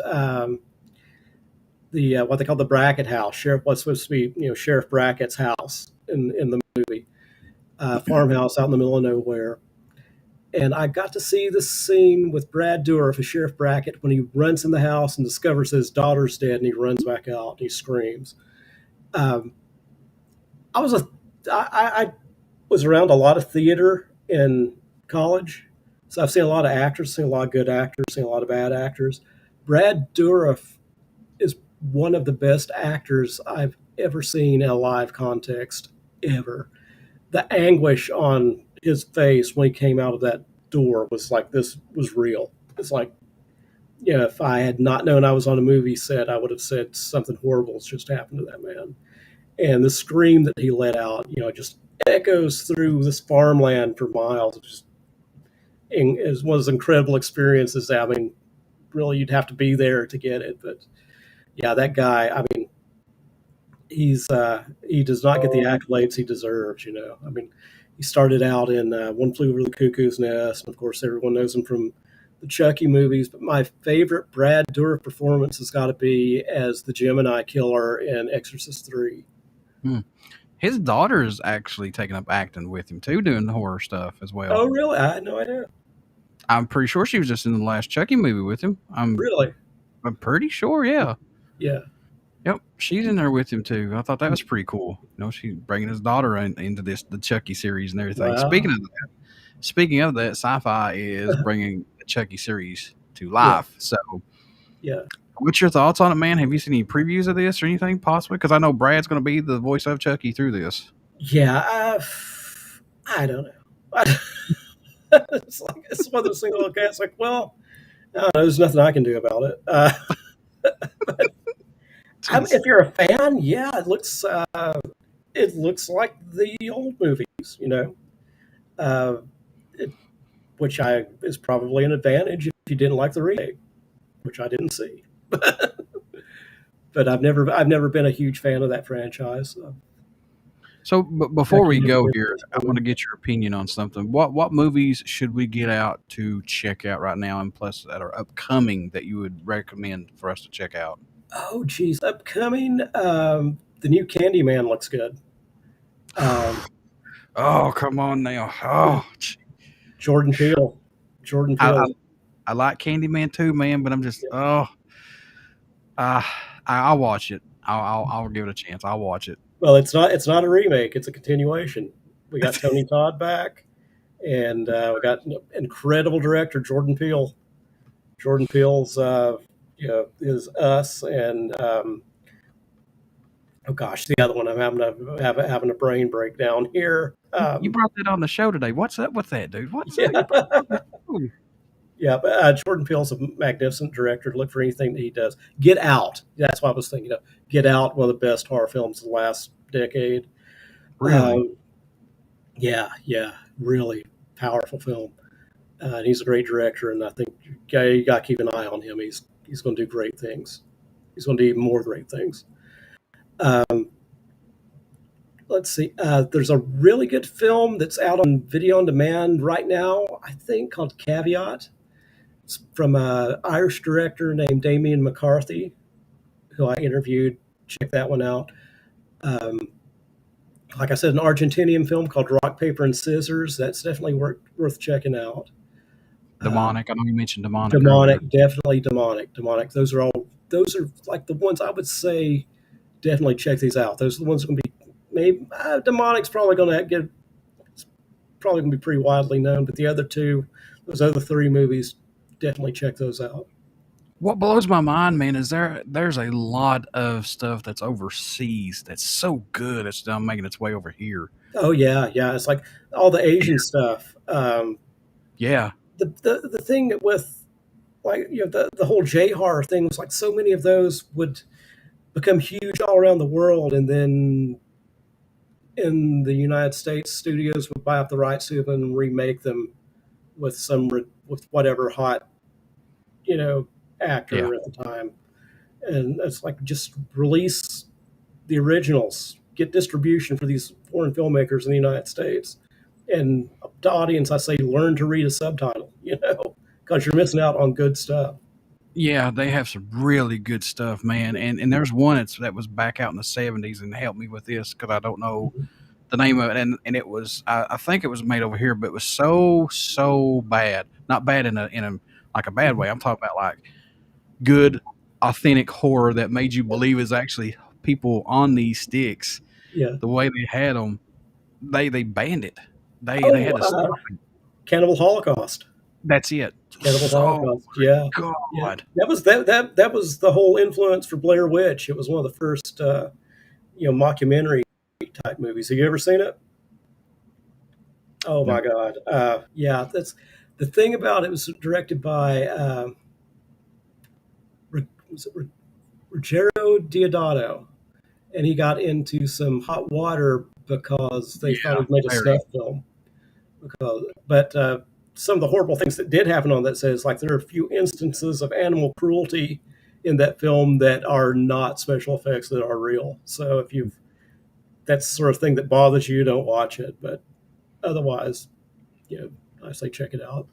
the what they call the Brackett House, what's supposed to be Sheriff Brackett's house in the movie, farmhouse out in the middle of nowhere. And I got to see the scene with Brad Dourif as Sheriff Brackett when he runs in the house and discovers his daughter's dead, and he runs back out and he screams. Um, I was a I was around a lot of theater in college, so I've seen a lot of actors, seen a lot of good actors, seen a lot of bad actors. Brad Dourif is one of the best actors I've ever seen in a live context ever. The anguish on his face when he came out of that door was like, this was real. It's like, if I had not known I was on a movie set, I would have said something horrible has just happened to that man. And the scream that he let out, just echoes through this farmland for miles. It was one of those incredible experiences. I mean, really, you'd have to be there to get it. But yeah, that guy, I mean, he does not get the accolades he deserves. I mean, he started out in One Flew Over the Cuckoo's Nest, and of course, everyone knows him from the Chucky movies. But my favorite Brad Dourif performance has got to be as the Gemini killer in Exorcist 3. Hmm. His daughter is actually taking up acting with him too, doing horror stuff as well. Oh, really? I had no idea. I'm pretty sure she was just in the last Chucky movie with him. Really? I'm pretty sure, yeah. Yeah. Yep, she's in there with him too. I thought that was pretty cool. She's bringing his daughter into the Chucky series and everything. Wow. Speaking of that, Sci-Fi is bringing the Chucky series to Yeah. life. So, Yeah. what's your thoughts on it, man? Have you seen any previews of this or anything possibly? Because I know Brad's going to be the voice of Chucky through this. Yeah. I don't know. It's one of those things. Okay, it's like, well, I don't know, there's nothing I can do about it. If you're a fan, yeah, it looks like the old movies, uh, it, which is probably an advantage if you didn't like the remake, which I didn't see. But I've never been a huge fan of that franchise. So, but before we go here, I want to get your opinion on something. What movies should we get out to check out right now, and plus that are upcoming that you would recommend for us to check out? Oh, geez, upcoming. The new Candyman looks good. Oh, come on now. Oh, Jordan Peele. Jordan I, Peele. I, I like Candyman too, man, but I'm just I'll watch it. I'll give it a chance. I'll watch it. Well, it's not a remake. It's a continuation. We got Tony Todd back, and we got incredible director Jordan Peele. Jordan Peele's is Us, and oh gosh, the other one I'm having a brain breakdown here. You brought that on the show today. What's up with that, dude? What's Yeah. up? Yeah, but Jordan Peele's a magnificent director. Look for anything that he does. Get Out. That's what I was thinking of. Get Out, one of the best horror films of the last decade. Really? Yeah, really powerful film. And he's a great director, and I think you got to keep an eye on him. He's going to do great things. He's going to do even more great things. Let's see. There's a really good film that's out on video on demand right now, I think, called Caveat. It's from an Irish director named Damien McCarthy, who I interviewed. Check that one out. Like I said, an Argentinian film called Rock, Paper, and Scissors. That's definitely worth checking out. Demonic. I know you mentioned demonic. Demonic, Earlier. definitely demonic. Those are like the ones I would say definitely check these out. Those are the ones that are going to be maybe demonic's probably going to get probably going to be pretty widely known, but the other two, those other three movies, definitely check those out. What blows my mind, man, is there's a lot of stuff that's overseas that's so good it's now making its way over here. Oh yeah. It's like all the Asian stuff. Yeah. The thing with like the whole J horror thing was like so many of those would become huge all around the world, and then in the United States, studios would buy up the rights to them and remake them with with whatever hot actor at the time. And it's like, just release the originals, get distribution for these foreign filmmakers in the United States. And the audience, I say, learn to read a subtitle, because you're missing out on good stuff. Yeah, they have some really good stuff, man. And there's one that was back out in the 70s and helped me with this because I don't know the name of it. And it was, I think it was made over here, but it was so bad. Not bad in a like a bad way. I'm talking about like good, authentic horror that made you believe is actually people on these sticks. Yeah. The way they had them, they banned it. They had to stop it. Cannibal Holocaust. That's it. Cannibal Holocaust. Yeah. God. Yeah. That was the whole influence for Blair Witch. It was one of the first mockumentary type movies. Have you ever seen it? Oh my God. Yeah, that's the thing about it. Was directed by Ruggero Deodato, and he got into some hot water because they thought he'd made a snuff film. But some of the horrible things that did happen on that says, like, there are a few instances of animal cruelty in that film that are not special effects, that are real. So if that's the sort of thing that bothers you, don't watch it. But otherwise, I say check it out.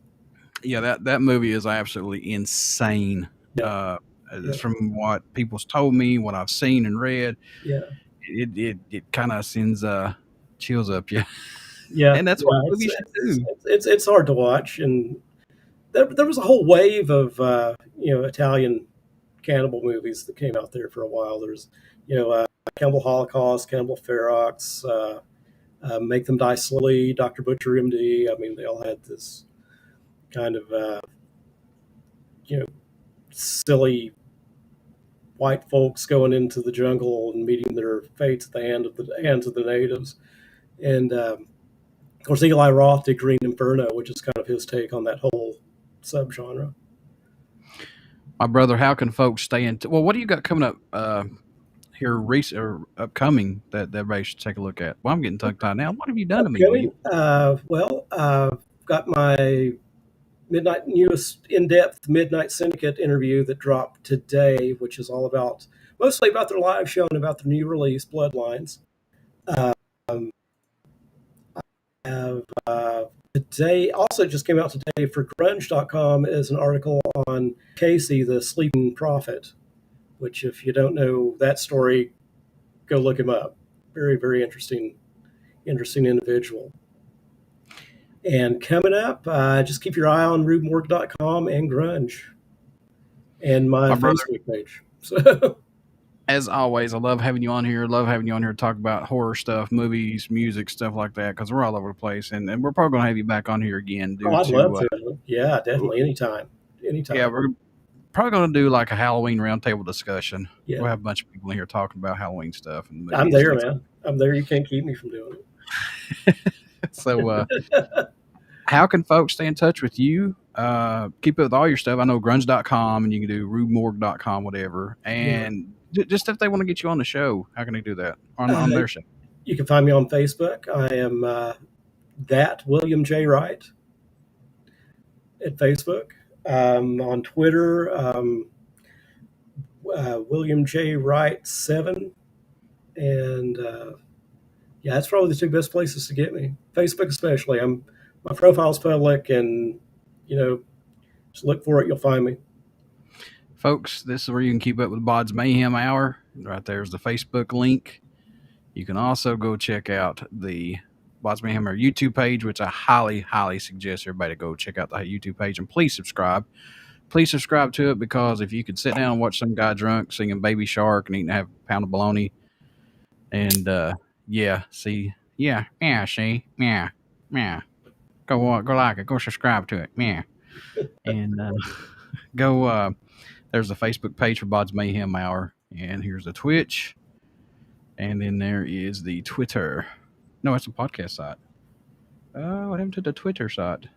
Yeah, that movie is absolutely insane. Yeah. From what people's told me, what I've seen and read. Yeah. it kind of sends chills up you, Yeah, and that's what yeah, movies should do. it's hard to watch, and there was a whole wave of Italian cannibal movies that came out there for a while. There's Cannibal Holocaust, Cannibal Ferox, Make Them Die Slowly, Dr. Butcher MD. I mean, they all had this kind of silly white folks going into the jungle and meeting their fates at the hands of the natives. And of course, Eli Roth did Green Inferno, which is kind of his take on that whole subgenre. My brother, how can folks stay in? Well, what do you got coming up here, recent or upcoming that everybody should take a look at? Well, I'm getting tongue tied now. What have you done to me, William? Got my newest in-depth Midnight Syndicate interview that dropped today, which is all about mostly about their live show and about their new release, Bloodlines. Um, I have today also just came out today for grunge.com is an article on Casey, the sleeping prophet, which if you don't know that story, go look him up. Very, very interesting individual. And coming up, just keep your eye on RueMorgue.com and Grunge and my Facebook page. So, as always, I love having you on here. Love having you on here to talk about horror stuff, movies, music, stuff like that, because we're all over the place. And we're probably going to have you back on here again. I'd love to. Yeah, definitely. Anytime. Yeah, we're probably going to do like a Halloween roundtable discussion. Yeah. We'll have a bunch of people in here talking about Halloween stuff. And movies. I'm there, man. I'm there. You can't keep me from doing it. So, how can folks stay in touch with you? Keep up with all your stuff. I know grunge.com, and you can do ruemorgue.com, whatever. And just if they want to get you on the show, how can they do that on their show? You can find me on Facebook. I am that William J. Wright at Facebook. On Twitter, William J. Wright 7. And that's probably the two best places to get me. Facebook especially. My profile's public, and just look for it. You'll find me. Folks, this is where you can keep up with BODS Mayhem Hour. Right there's the Facebook link. You can also go check out the BODS Mayhem Hour YouTube page, which I highly, highly suggest everybody to go check out the YouTube page. And please subscribe. Please subscribe to it, because if you could sit down and watch some guy drunk singing Baby Shark and eating a pound of bologna, and see, go like it, go subscribe to it, and go. There's the Facebook page for BODS Mayhem Hour, and here's the Twitch, and then there is the Twitter. No, it's a podcast site. What happened to the Twitter site?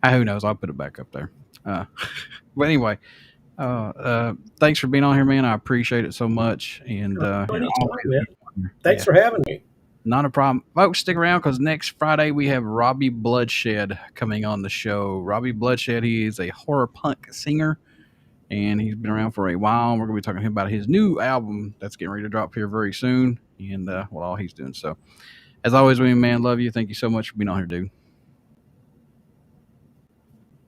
Who knows? I'll put it back up there. But anyway, thanks for being on here, man. I appreciate it so much. And thanks for having me. Not a problem. Folks, stick around, because next Friday we have Robbie Bloodshed coming on the show. Robbie Bloodshed, he is a horror punk singer, and he's been around for a while. We're going to be talking to him about his new album that's getting ready to drop here very soon, and what all he's doing. So, as always, man, love you. Thank you so much for being on here, dude.